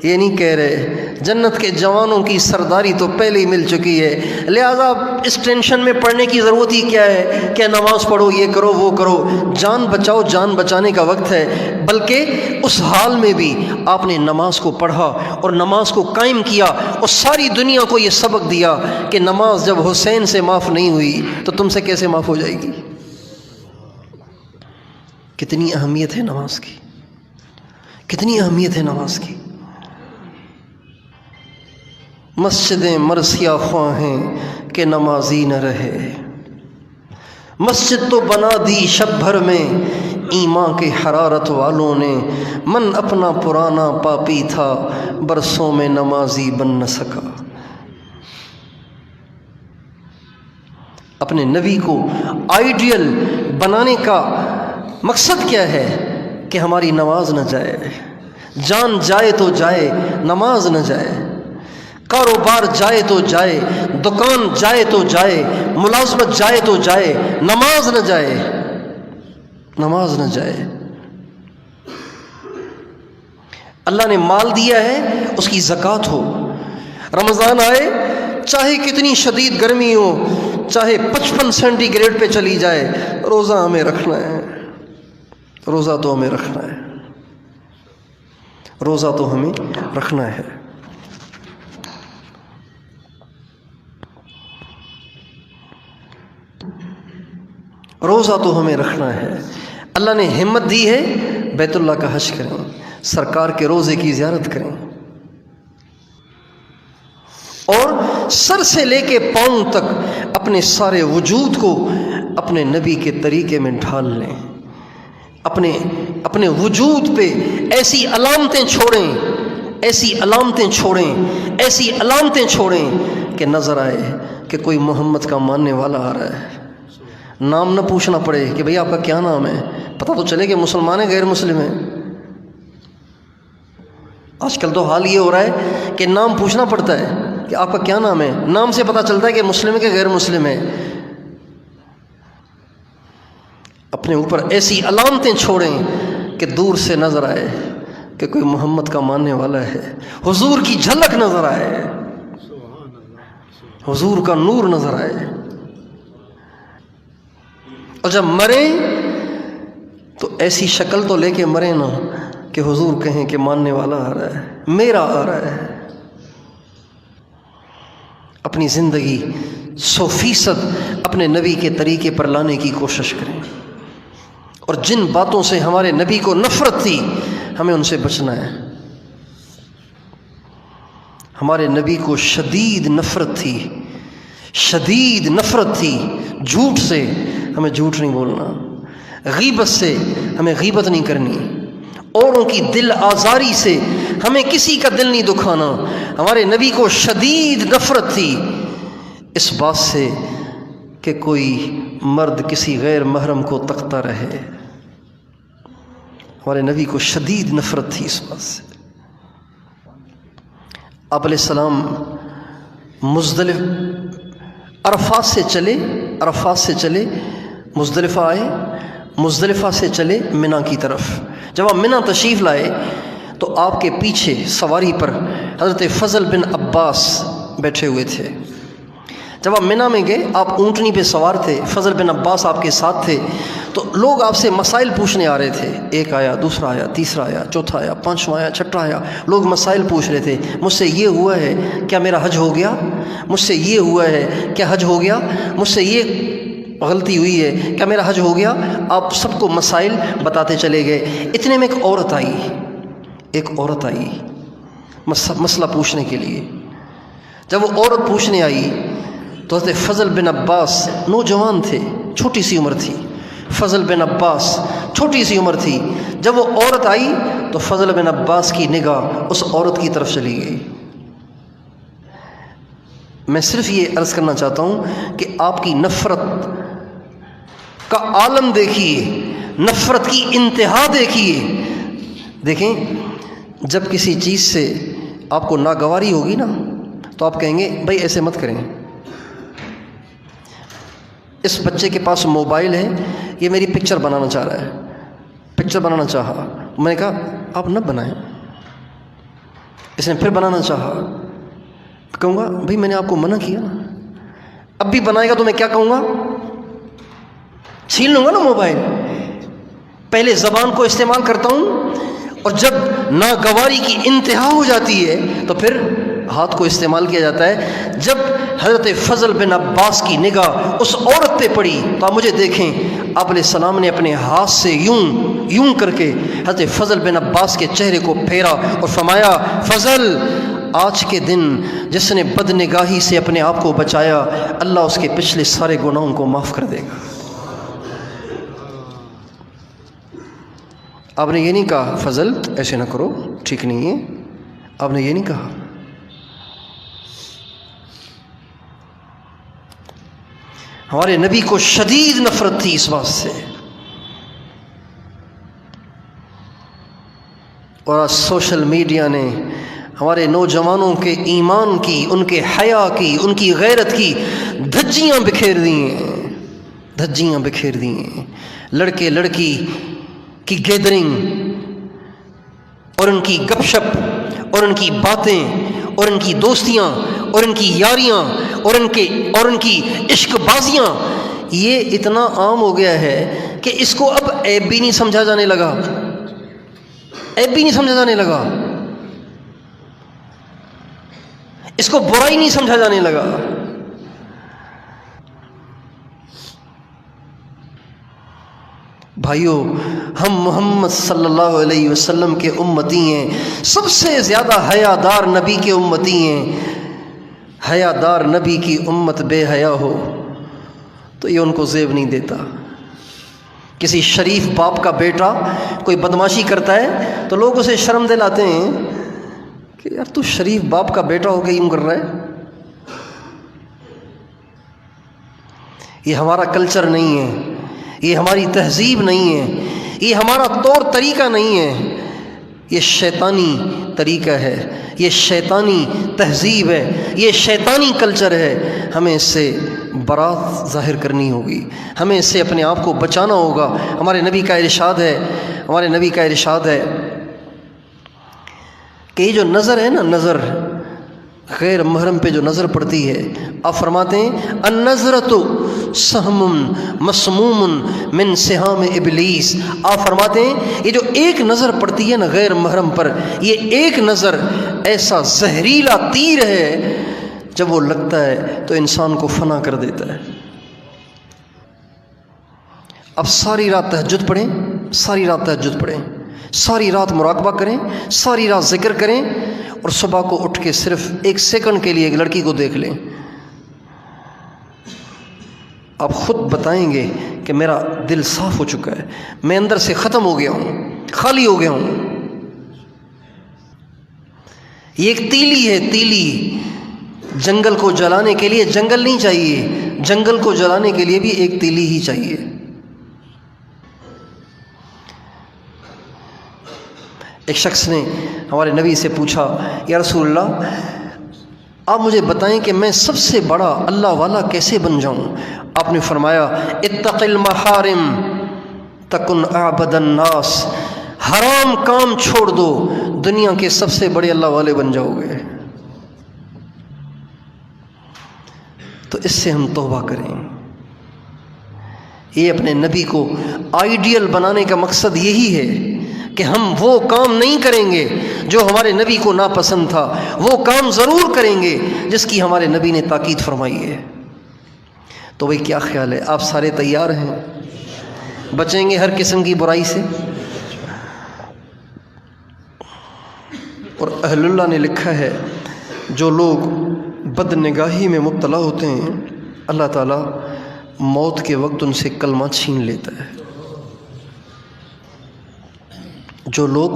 یہ نہیں کہہ رہے جنت کے جوانوں کی سرداری تو پہلے ہی مل چکی ہے، لہذا اس ٹینشن میں پڑھنے کی ضرورت ہی کیا ہے کہ نماز پڑھو، یہ کرو وہ کرو، جان بچاؤ، جان بچانے کا وقت ہے۔ بلکہ اس حال میں بھی آپ نے نماز کو پڑھا اور نماز کو قائم کیا اور ساری دنیا کو یہ سبق دیا کہ نماز جب حسین سے معاف نہیں ہوئی تو تم سے کیسے معاف ہو جائے گی۔ کتنی اہمیت ہے نماز کی، کتنی اہمیت ہے نماز کی۔ مسجدیں مرثیہ خواں ہیں کہ نمازی نہ رہے، مسجد تو بنا دی شب بھر میں ایمان کے حرارت والوں نے، من اپنا پرانا پاپی تھا برسوں میں نمازی بن نہ سکا۔ اپنے نبی کو آئیڈیل بنانے کا مقصد کیا ہے کہ ہماری نماز نہ جائے، جان جائے تو جائے نماز نہ جائے، کاروبار جائے تو جائے، دکان جائے تو جائے، ملازمت جائے تو جائے، نماز نہ جائے، نماز نہ جائے۔ اللہ نے مال دیا ہے اس کی زکوٰۃ ہو. رمضان آئے چاہے کتنی شدید گرمی ہو، چاہے 55 سینٹی گریڈ پہ چلی جائے، روزہ ہمیں رکھنا ہے. روزہ تو ہمیں رکھنا ہے، روزہ تو ہمیں رکھنا ہے. روزہ تو ہمیں رکھنا ہے. اللہ نے ہمت دی ہے، بیت اللہ کا حج کریں، سرکار کے روزے کی زیارت کریں، اور سر سے لے کے پاؤں تک اپنے سارے وجود کو اپنے نبی کے طریقے میں ڈھال لیں. اپنے وجود پہ ایسی علامتیں چھوڑیں، ایسی علامتیں چھوڑیں، ایسی علامتیں چھوڑیں کہ نظر آئے کہ کوئی محمد کا ماننے والا آ رہا ہے. نام نہ پوچھنا پڑے کہ بھئی آپ کا کیا نام ہے، پتہ تو چلے کہ مسلمان ہے غیر مسلم ہے. آج کل تو حال یہ ہو رہا ہے کہ نام پوچھنا پڑتا ہے کہ آپ کا کیا نام ہے، نام سے پتہ چلتا ہے کہ مسلم ہے کہ غیر مسلم ہے. اپنے اوپر ایسی علامتیں چھوڑیں کہ دور سے نظر آئے کہ کوئی محمد کا ماننے والا ہے، حضور کی جھلک نظر آئے، حضور کا نور نظر آئے. اور جب مریں تو ایسی شکل تو لے کے مریں نا کہ حضور کہیں کہ ماننے والا آ رہا ہے، میرا آ رہا ہے. اپنی زندگی 100% اپنے نبی کے طریقے پر لانے کی کوشش کریں، اور جن باتوں سے ہمارے نبی کو نفرت تھی ہمیں ان سے بچنا ہے. ہمارے نبی کو شدید نفرت تھی، شدید نفرت تھی جھوٹ سے. ہمیں جھوٹ نہیں بولنا، غیبت سے ہمیں غیبت نہیں کرنی، اوروں کی دل آزاری سے ہمیں کسی کا دل نہیں دکھانا. ہمارے نبی کو شدید نفرت تھی اس بات سے کہ کوئی مرد کسی غیر محرم کو تکتا رہے. ہمارے نبی کو شدید نفرت تھی اس بات سے. آپ علیہ السلام مزدلف عرفات سے چلے مزدلفہ آئے، مزدلفہ سے چلے منی کی طرف. جب آپ منی تشریف لائے تو آپ کے پیچھے سواری پر حضرت فضل بن عباس بیٹھے ہوئے تھے. جب آپ منی میں گئے، آپ اونٹنی پہ سوار تھے، فضل بن عباس آپ کے ساتھ تھے، تو لوگ آپ سے مسائل پوچھنے آ رہے تھے. ایک آیا، دوسرا آیا، تیسرا آیا، چوتھا آیا، پانچواں آیا، چھٹا آیا. لوگ مسائل پوچھ رہے تھے، مجھ سے یہ ہوا ہے کیا میرا حج ہو گیا، مجھ سے یہ ہوا ہے کیا حج ہو گیا، مجھ سے یہ غلطی ہوئی ہے کیا میرا حج ہو گیا. آپ سب کو مسائل بتاتے چلے گئے. اتنے میں ایک عورت آئی مسئلہ پوچھنے کے لیے. جب وہ عورت پوچھنے آئی تو حضرت فضل بن عباس نوجوان تھے، چھوٹی سی عمر تھی. فضل بن عباس چھوٹی سی عمر تھی. جب وہ عورت آئی تو فضل بن عباس کی نگاہ اس عورت کی طرف چلی گئی. میں صرف یہ عرض کرنا چاہتا ہوں کہ آپ کی نفرت کا عالم دیکھیے، نفرت کی انتہا دیکھیے. دیکھیں، جب کسی چیز سے آپ کو ناگواری ہوگی نا تو آپ کہیں گے بھائی ایسے مت کریں. اس بچے کے پاس موبائل ہے، یہ میری پکچر بنانا چاہ رہا ہے، پکچر بنانا چاہا، میں نے کہا آپ نہ بنائیں. اس نے پھر بنانا چاہا، کہوں گا بھائی میں نے آپ کو منع کیا. اب بھی بنائے گا تو میں کیا کہوں گا؟ چھین لوں گا نا موبائل. پہلے زبان کو استعمال کرتا ہوں، اور جب ناگواری کی انتہا ہو جاتی ہے تو پھر ہاتھ کو استعمال کیا جاتا ہے. جب حضرت فضل بن عباس کی نگاہ اس عورت پہ پڑی تو آپ مجھے دیکھیں، آپ علیہ السلام نے اپنے ہاتھ سے یوں کر کے حضرت فضل بن عباس کے چہرے کو پھیرا اور فرمایا، فضل، آج کے دن جس نے بد نگاہی سے اپنے آپ کو بچایا، اللہ اس کے پچھلے سارے گناہوں کو معاف کر دے گا. آپ نے یہ نہیں کہا فضل ایسے نہ کرو، ٹھیک نہیں ہے، آپ نے یہ نہیں کہا. ہمارے نبی کو شدید نفرت تھی اس بات سے. اور آج سوشل میڈیا نے ہمارے نوجوانوں کے ایمان کی، ان کے حیا کی، ان کی غیرت کی دھجیاں بکھیر دی ہیں، دھجیاں بکھیر دی ہیں. لڑکے لڑکی کی گیدرنگ اور ان کی گپ شپ اور ان کی باتیں اور ان کی دوستیاں اور ان کی یاریاں اور ان کی عشق بازیاں یہ اتنا عام ہو گیا ہے کہ اس کو اب عیب بھی نہیں سمجھا جانے لگا، عیب بھی نہیں سمجھا جانے لگا، اس کو برائی نہیں سمجھا جانے لگا۔ بھائیو، ہم محمد صلی اللہ علیہ وسلم کے امتی ہیں، سب سے زیادہ حیادار نبی کے امتی ہیں۔ حیادار نبی کی امت بے حیا ہو تو یہ ان کو زیب نہیں دیتا۔ کسی شریف باپ کا بیٹا کوئی بدماشی کرتا ہے تو لوگ اسے شرم دلاتے ہیں کہ یار تو شریف باپ کا بیٹا ہو کے یوں کر رہا ہے۔ یہ ہمارا کلچر نہیں ہے، یہ ہماری تہذیب نہیں ہے، یہ ہمارا طور طریقہ نہیں ہے، یہ شیطانی طریقہ ہے، یہ شیطانی تہذیب ہے، یہ شیطانی کلچر ہے۔ ہمیں اس سے برات ظاہر کرنی ہوگی، ہمیں اس سے اپنے آپ کو بچانا ہوگا۔ ہمارے نبی کا ارشاد ہے کہ یہ جو نظر ہے نا، نظر غیر محرم پہ جو نظر پڑتی ہے، آپ فرماتے ہیں النظرۃ سہم مسموم من سہام ابلیس۔ آپ فرماتے ہیں یہ جو ایک نظر پڑتی ہے نا غیر محرم پر، یہ ایک نظر ایسا زہریلا تیر ہے، جب وہ لگتا ہے تو انسان کو فنا کر دیتا ہے۔ اب ساری رات تہجد پڑھیں، ساری رات تہجد پڑھیں، ساری رات مراقبہ کریں، ساری رات ذکر کریں، اور صبح کو اٹھ کے صرف 1 سیکنڈ کے لیے ایک لڑکی کو دیکھ لیں، آپ خود بتائیں گے کہ میرا دل صاف ہو چکا ہے، میں اندر سے ختم ہو گیا ہوں، خالی ہو گیا ہوں۔ یہ ایک تیلی ہے، تیلی۔ جنگل کو جلانے کے لیے جنگل نہیں چاہیے، جنگل کو جلانے کے لیے بھی ایک تیلی ہی چاہیے۔ ایک شخص نے ہمارے نبی سے پوچھا، یا رسول اللہ آپ مجھے بتائیں کہ میں سب سے بڑا اللہ والا کیسے بن جاؤں؟ آپ نے فرمایا اتق المحارم تکن اعبد الناس، حرام کام چھوڑ دو، دنیا کے سب سے بڑے اللہ والے بن جاؤ گے۔ تو اس سے ہم توبہ کریں۔ یہ اپنے نبی کو آئیڈیل بنانے کا مقصد یہی ہے کہ ہم وہ کام نہیں کریں گے جو ہمارے نبی کو ناپسند تھا، وہ کام ضرور کریں گے جس کی ہمارے نبی نے تاکید فرمائی ہے۔ تو بھئی کیا خیال ہے، آپ سارے تیار ہیں؟ بچیں گے ہر قسم کی برائی سے؟ اور اہل اللہ نے لکھا ہے جو لوگ بد نگاہی میں مبتلا ہوتے ہیں، اللہ تعالیٰ موت کے وقت ان سے کلمہ چھین لیتا ہے۔ جو لوگ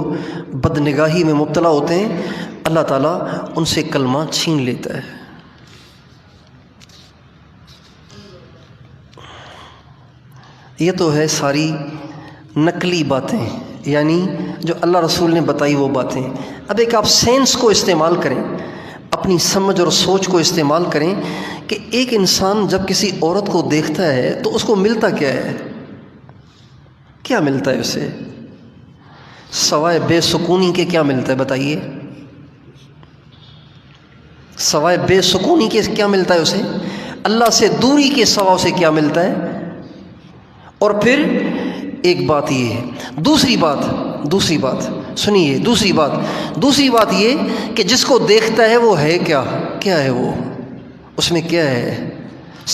بد نگاہی میں مبتلا ہوتے ہیں، اللہ تعالیٰ ان سے کلمہ چھین لیتا ہے۔ یہ تو ہے ساری نقلی باتیں، یعنی جو اللہ رسول نے بتائی وہ باتیں۔ اب ایک آپ سینس کو استعمال کریں، اپنی سمجھ اور سوچ کو استعمال کریں کہ ایک انسان جب کسی عورت کو دیکھتا ہے تو اس کو ملتا کیا ہے؟ کیا ملتا ہے اسے؟ سوائے بے سکونی کے کیا ملتا ہے بتائیے؟ سوائے بے سکونی کے کیا ملتا ہے اسے؟ اللہ سے دوری کے سوا اسے کیا ملتا ہے؟ اور پھر ایک بات یہ ہے، دوسری بات سنیے، دوسری بات یہ کہ جس کو دیکھتا ہے وہ ہے کیا ہے وہ؟ اس میں کیا ہے؟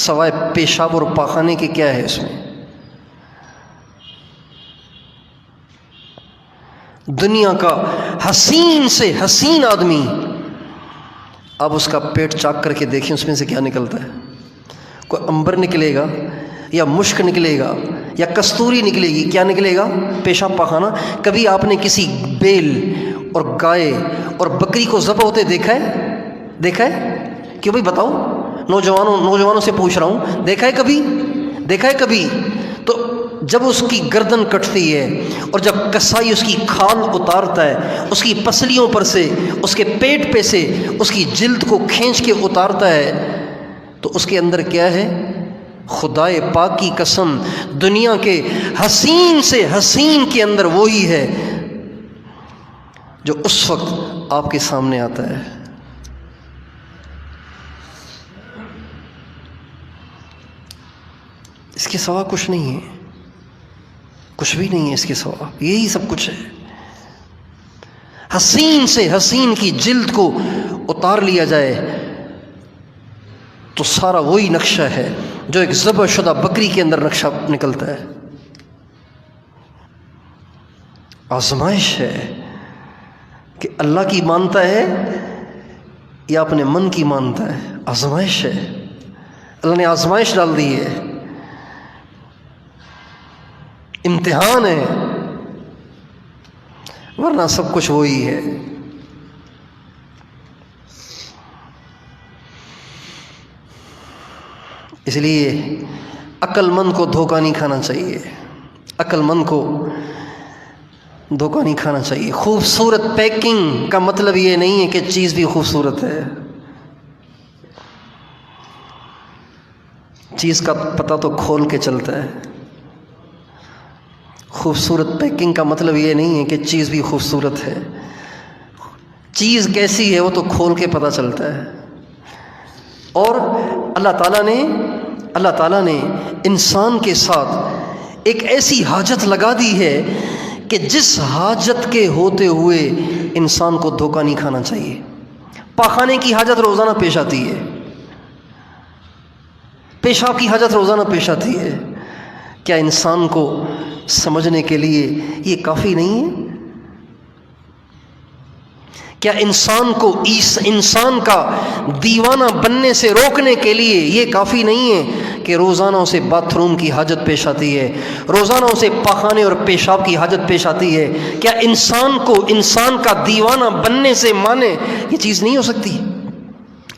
سوائے پیشاب اور پاخانے کے کیا ہے اس میں؟ دنیا کا حسین سے حسین آدمی، اب اس کا پیٹ چاک کر کے دیکھیں اس میں سے کیا نکلتا ہے؟ کوئی عنبر نکلے گا یا مشک نکلے گا یا کستوری نکلے گی؟ کیا نکلے گا؟ پیشاب پاخانہ۔ کبھی آپ نے کسی بیل اور گائے اور بکری کو ذبح ہوتے دیکھا ہے؟ کہ بھائی بتاؤ، نوجوانوں سے پوچھ رہا ہوں، دیکھا ہے کبھی؟ تو جب اس کی گردن کٹتی ہے اور جب کسائی اس کی کھال اتارتا ہے، اس کی پسلیوں پر سے، اس کے پیٹ پہ سے اس کی جلد کو کھینچ کے اتارتا ہے، تو اس کے اندر کیا ہے؟ خدائے پاک کی قسم، دنیا کے حسین سے حسین کے اندر وہی ہے جو اس وقت آپ کے سامنے آتا ہے. اس کے سوا کچھ نہیں ہے، کچھ بھی نہیں ہے اس کے سوا، یہی سب کچھ ہے. حسین سے حسین کی جلد کو اتار لیا جائے تو سارا وہی نقشہ ہے جو ایک ذبح شدہ بکری کے اندر نقشہ نکلتا ہے. آزمائش ہے کہ اللہ کی مانتا ہے یا اپنے من کی مانتا ہے. آزمائش ہے، اللہ نے آزمائش ڈال دی ہے، امتحان ہے، ورنہ سب کچھ وہی ہے. اس لیے عقل مند کو دھوکہ نہیں کھانا چاہیے، عقل مند کو دھوکہ نہیں کھانا چاہیے. خوبصورت پیکنگ کا مطلب یہ نہیں ہے کہ چیز بھی خوبصورت ہے. چیز کا پتہ تو کھول کے چلتا ہے. خوبصورت پیکنگ کا مطلب یہ نہیں ہے کہ چیز بھی خوبصورت ہے. چیز کیسی ہے وہ تو کھول کے پتہ چلتا ہے. اور اللہ تعالیٰ نے انسان کے ساتھ ایک ایسی حاجت لگا دی ہے کہ جس حاجت کے ہوتے ہوئے انسان کو دھوکہ نہیں کھانا چاہیے. پاخانے کی حاجت روزانہ پیش آتی ہے، پیشاب کی حاجت روزانہ پیش آتی ہے. کیا انسان کو سمجھنے کے لیے یہ کافی نہیں ہے؟ کیا انسان کو انسان کا دیوانہ بننے سے روکنے کے لیے یہ کافی نہیں ہے کہ روزانہ اسے باتھ روم کی حاجت پیش آتی ہے، روزانہ اسے پاخانے اور پیشاب کی حاجت پیش آتی ہے؟ کیا انسان کو انسان کا دیوانہ بننے سے مانے یہ چیز نہیں ہو سکتی؟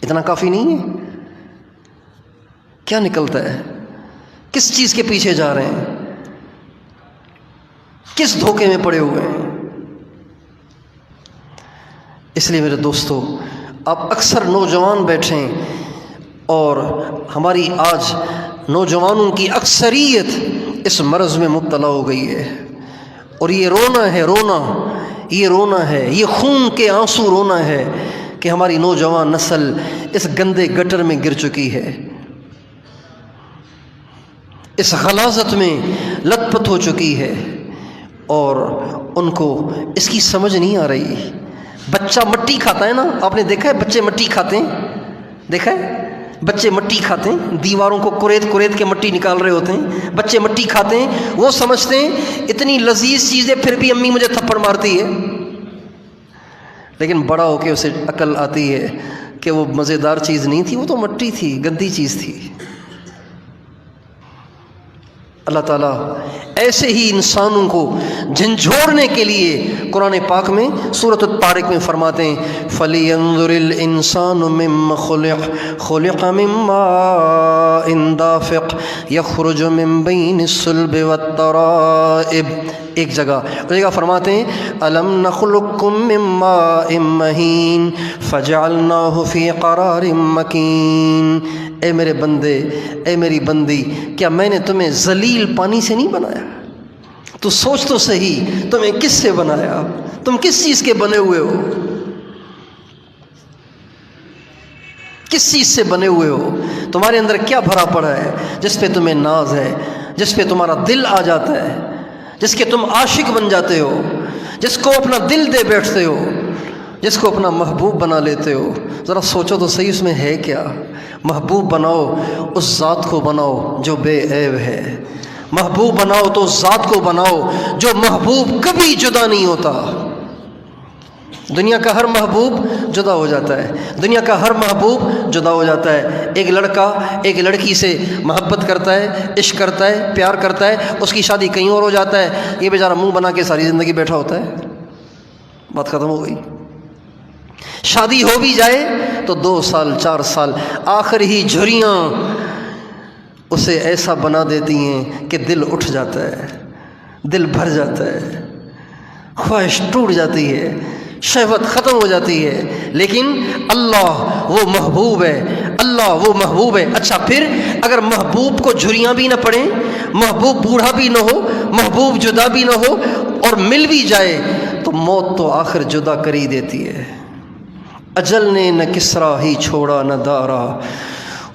اتنا کافی نہیں ہے؟ کیا نکلتا ہے؟ کس چیز کے پیچھے جا رہے ہیں؟ کس دھوکے میں پڑے ہوئے ہیں؟ اس لیے میرے دوستو، آپ اکثر نوجوان بیٹھیں اور ہماری آج نوجوانوں کی اکثریت اس مرض میں مبتلا ہو گئی ہے. اور یہ رونا ہے، یہ رونا ہے، یہ خون کے آنسو رونا ہے کہ ہماری نوجوان نسل اس گندے گٹر میں گر چکی ہے، اس غلاظت میں لت پت ہو چکی ہے، اور ان کو اس کی سمجھ نہیں آ رہی. بچہ مٹی کھاتا ہے نا، آپ نے دیکھا ہے بچے مٹی کھاتے ہیں؟ دیکھا ہے بچے مٹی کھاتے ہیں، دیواروں کو کریت کے مٹی نکال رہے ہوتے ہیں. بچے مٹی کھاتے ہیں، وہ سمجھتے ہیں اتنی لذیذ چیزیں پھر بھی امی مجھے تھپڑ مارتی ہے. لیکن بڑا ہو کے اسے عقل آتی ہے کہ وہ مزیدار چیز نہیں تھی، وہ تو مٹی تھی، گندی چیز تھی. اللہ تعالیٰ ایسے ہی انسانوں کو جھنجھوڑنے کے لیے قرآن پاک میں سورۃ الطارق میں فرماتے ہیں فَلْيَنظُرِ الْإِنسَانُ مِمَّ خُلِقَ مِن مَّاءٍ دَافِقٍ يَخْرُجُ مِن بَيْنِ الصُّلْبِ وَالتَّرَائِبِ. ایک جگہ فرماتے ہیں أَلَمْ نَخْلُقكُّم مِّن مَّاءٍ مَّهِينٍ فَجَعَلْنَاهُ فِي قَرَارٍ مَّكِينٍ. اے میرے بندے، اے میری بندی، کیا میں نے تمہیں ذلیل پانی سے نہیں بنایا؟ تو سوچ تو صحیح، تمہیں کس سے بنایا؟ تم کس چیز کے بنے ہوئے ہو؟ کس چیز سے بنے ہوئے ہو؟ تمہارے اندر کیا بھرا پڑا ہے جس پہ تمہیں ناز ہے، جس پہ تمہارا دل آ جاتا ہے، جس کے تم عاشق بن جاتے ہو، جس کو اپنا دل دے بیٹھتے ہو، جس کو اپنا محبوب بنا لیتے ہو؟ ذرا سوچو تو صحیح، اس میں ہے کیا؟ محبوب بناؤ اس ذات کو بناؤ جو بے عیب ہے. محبوب بناؤ تو اس ذات کو بناؤ جو محبوب کبھی جدا نہیں ہوتا. دنیا کا ہر محبوب جدا ہو جاتا ہے، دنیا کا ہر محبوب جدا ہو جاتا ہے. ایک لڑکا ایک لڑکی سے محبت کرتا ہے، عشق کرتا ہے، پیار کرتا ہے، اس کی شادی کہیں اور ہو جاتا ہے، یہ بیچارہ منہ بنا کے ساری زندگی بیٹھا ہوتا ہے. بات ختم ہو گئی. شادی ہو بھی جائے تو 2 سال 4 سال آخر ہی جھریاں اسے ایسا بنا دیتی ہیں کہ دل اٹھ جاتا ہے، دل بھر جاتا ہے، خواہش ٹوٹ جاتی ہے، شہوت ختم ہو جاتی ہے. لیکن اللہ وہ محبوب ہے، اللہ وہ محبوب ہے. اچھا پھر اگر محبوب کو جھریاں بھی نہ پڑیں، محبوب بوڑھا بھی نہ ہو، محبوب جدا بھی نہ ہو، اور مل بھی جائے تو موت تو آخر جدا کر ہی دیتی ہے۔ اجل نے نہ کسرا ہی چھوڑا نہ دارا،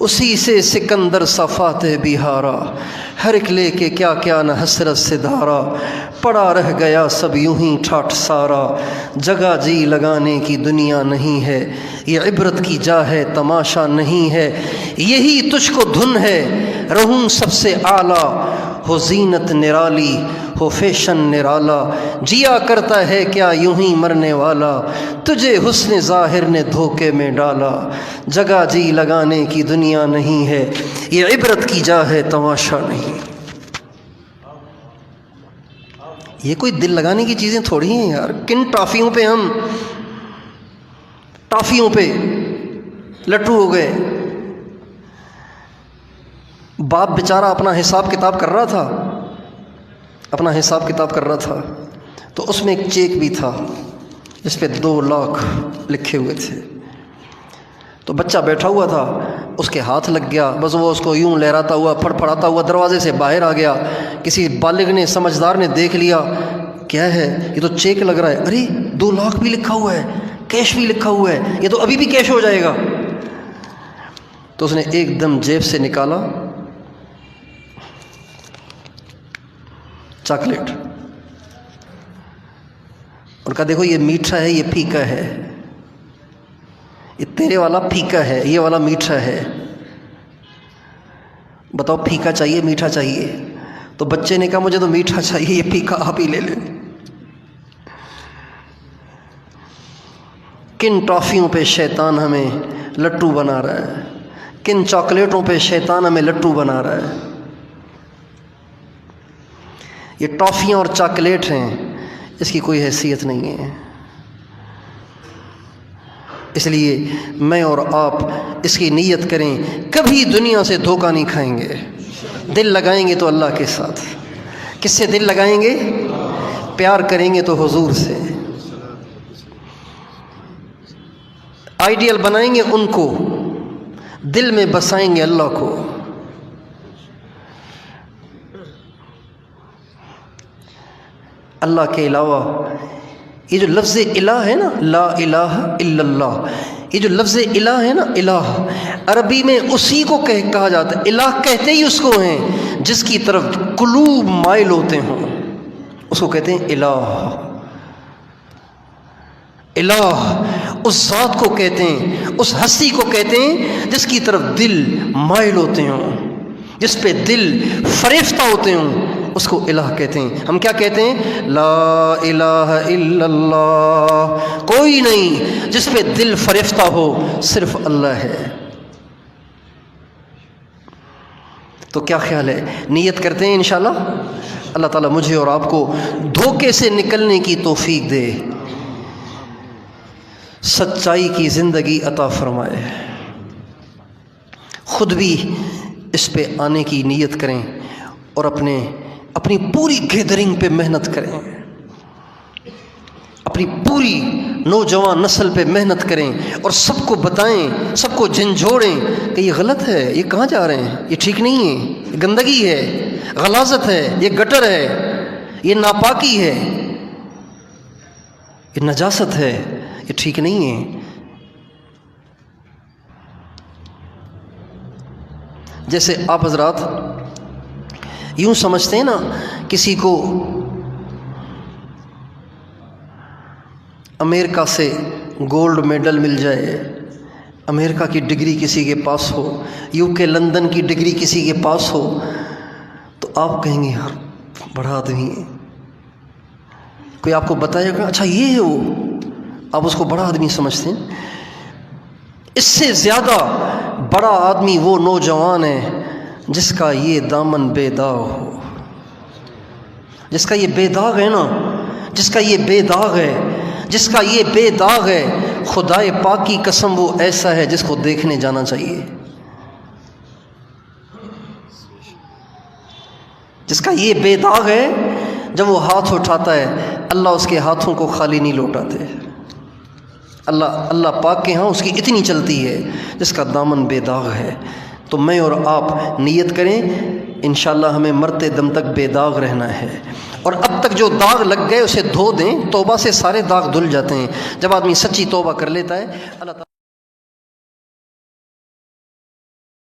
اسی سے سکندر صفات بھی ہارا۔ ہر ایک لے کے کیا کیا نہ حسرت سے دھارا، پڑا رہ گیا سب یوں ہی ٹھاٹھ سارا۔ جگہ جی لگانے کی دنیا نہیں ہے، یہ عبرت کی جا ہے تماشا نہیں ہے۔ یہی تجھ کو دھن ہے رہوں سب سے اعلیٰ، ہو زینت نرالی ہو فیشن نرالا۔ جیا کرتا ہے کیا یوں ہی مرنے والا، تجھے حسن ظاہر نے دھوکے میں ڈالا۔ جگہ جی لگانے کی دنیا نہیں ہے، یہ عبرت کی جا ہے تماشا نہیں۔ یہ کوئی دل لگانے کی چیزیں تھوڑی ہیں یار۔ کن ٹافیوں پہ ہم ٹافیوں پہ لٹو ہو گئے۔ باپ بیچارہ اپنا حساب کتاب کر رہا تھا، اپنا حساب کتاب کر رہا تھا، تو اس میں ایک چیک بھی تھا جس پہ 2 لاکھ لکھے ہوئے تھے۔ تو بچہ بیٹھا ہوا تھا، اس کے ہاتھ لگ گیا، بس وہ اس کو یوں لہراتا ہوا پھڑ پھڑاتا ہوا دروازے سے باہر آ گیا۔ کسی بالغ نے سمجھدار نے دیکھ لیا، کیا ہے یہ تو چیک لگ رہا ہے، ارے 2 لاکھ بھی لکھا ہوا ہے، کیش بھی لکھا ہوا ہے، یہ تو ابھی بھی کیش ہو جائے گا۔ تو اس نے ایک دم جیب سے نکالا چاکلیٹ اور کہا دیکھو یہ میٹھا ہے، یہ پھیکا ہے، یہ تیرے والا پھیکا ہے، یہ والا میٹھا ہے، بتاؤ پھیکا چاہیے میٹھا چاہیے؟ تو بچے نے کہا مجھے تو میٹھا چاہیے، یہ پھیکا آپ ہی لے لیں۔ کن ٹافیوں پہ شیطان ہمیں لٹو بنا رہا ہے، کن چاکلیٹوں پہ شیطان ہمیں لٹو بنا رہا ہے۔ یہ ٹافیاں اور چاکلیٹ ہیں، اس کی کوئی حیثیت نہیں ہے۔ اس لیے میں اور آپ اس کی نیت کریں، کبھی دنیا سے دھوکہ نہیں کھائیں گے۔ دل لگائیں گے تو اللہ کے ساتھ۔ کس سے دل لگائیں گے؟ پیار کریں گے تو حضور سے۔ آئیڈیل بنائیں گے ان کو، دل میں بسائیں گے اللہ کو۔ اللہ کے علاوہ یہ جو لفظ الہ ہے نا، لا الہ الا اللہ، یہ جو لفظ الہ ہے نا، الہ عربی میں اسی کو کہا جاتا ہے۔ الہ کہتے ہی اس کو ہیں جس کی طرف قلوب مائل ہوتے ہوں، اس کو کہتے ہیں الہ۔ الہ اس ذات کو کہتے ہیں، اس ہستی کو کہتے ہیں جس کی طرف دل مائل ہوتے ہوں، جس پہ دل فریفتہ ہوتے ہوں، اس کو الہ کہتے ہیں۔ ہم کیا کہتے ہیں؟ لا الہ الا اللہ، کوئی نہیں جس پہ دل فریفتہ ہو، صرف اللہ ہے۔ تو کیا خیال ہے، نیت کرتے ہیں انشاءاللہ؟ اللہ تعالیٰ مجھے اور آپ کو دھوکے سے نکلنے کی توفیق دے، سچائی کی زندگی عطا فرمائے۔ خود بھی اس پہ آنے کی نیت کریں اور اپنی پوری گیدرنگ پہ محنت کریں، اپنی پوری نوجوان نسل پہ محنت کریں اور سب کو بتائیں، سب کو جھنجھوڑیں کہ یہ غلط ہے، یہ کہاں جا رہے ہیں، یہ ٹھیک نہیں ہے، یہ گندگی ہے، غلاظت ہے، یہ گٹر ہے، یہ ناپاکی ہے، یہ نجاست ہے، یہ ٹھیک نہیں ہے۔ جیسے آپ حضرات یوں سمجھتے ہیں نا، کسی کو امریکہ سے گولڈ میڈل مل جائے، امریکہ کی ڈگری کسی کے پاس ہو، یو کے لندن کی ڈگری کسی کے پاس ہو، تو آپ کہیں گے یار بڑا آدمی ہے۔ کوئی آپ کو بتائے گا اچھا یہ ہے وہ، آپ اس کو بڑا آدمی سمجھتے ہیں۔ اس سے زیادہ بڑا آدمی وہ نوجوان ہے جس کا یہ دامن بے داغ ہو، جس کا یہ بے داغ ہے نا، جس کا یہ بے داغ ہے، جس کا یہ بے داغ ہے، خدائے پاک کی قسم وہ ایسا ہے جس کو دیکھنے جانا چاہیے۔ جس کا یہ بے داغ ہے، جب وہ ہاتھ اٹھاتا ہے اللہ اس کے ہاتھوں کو خالی نہیں لوٹاتے۔ اللہ پاک کے ہاں اس کی اتنی چلتی ہے جس کا دامن بے داغ ہے۔ تو میں اور آپ نیت کریں انشاءاللہ ہمیں مرتے دم تک بے داغ رہنا ہے، اور اب تک جو داغ لگ گئے اسے دھو دیں، توبہ سے سارے داغ دھل جاتے ہیں جب آدمی سچی توبہ کر لیتا ہے۔ اللہ تعالیٰ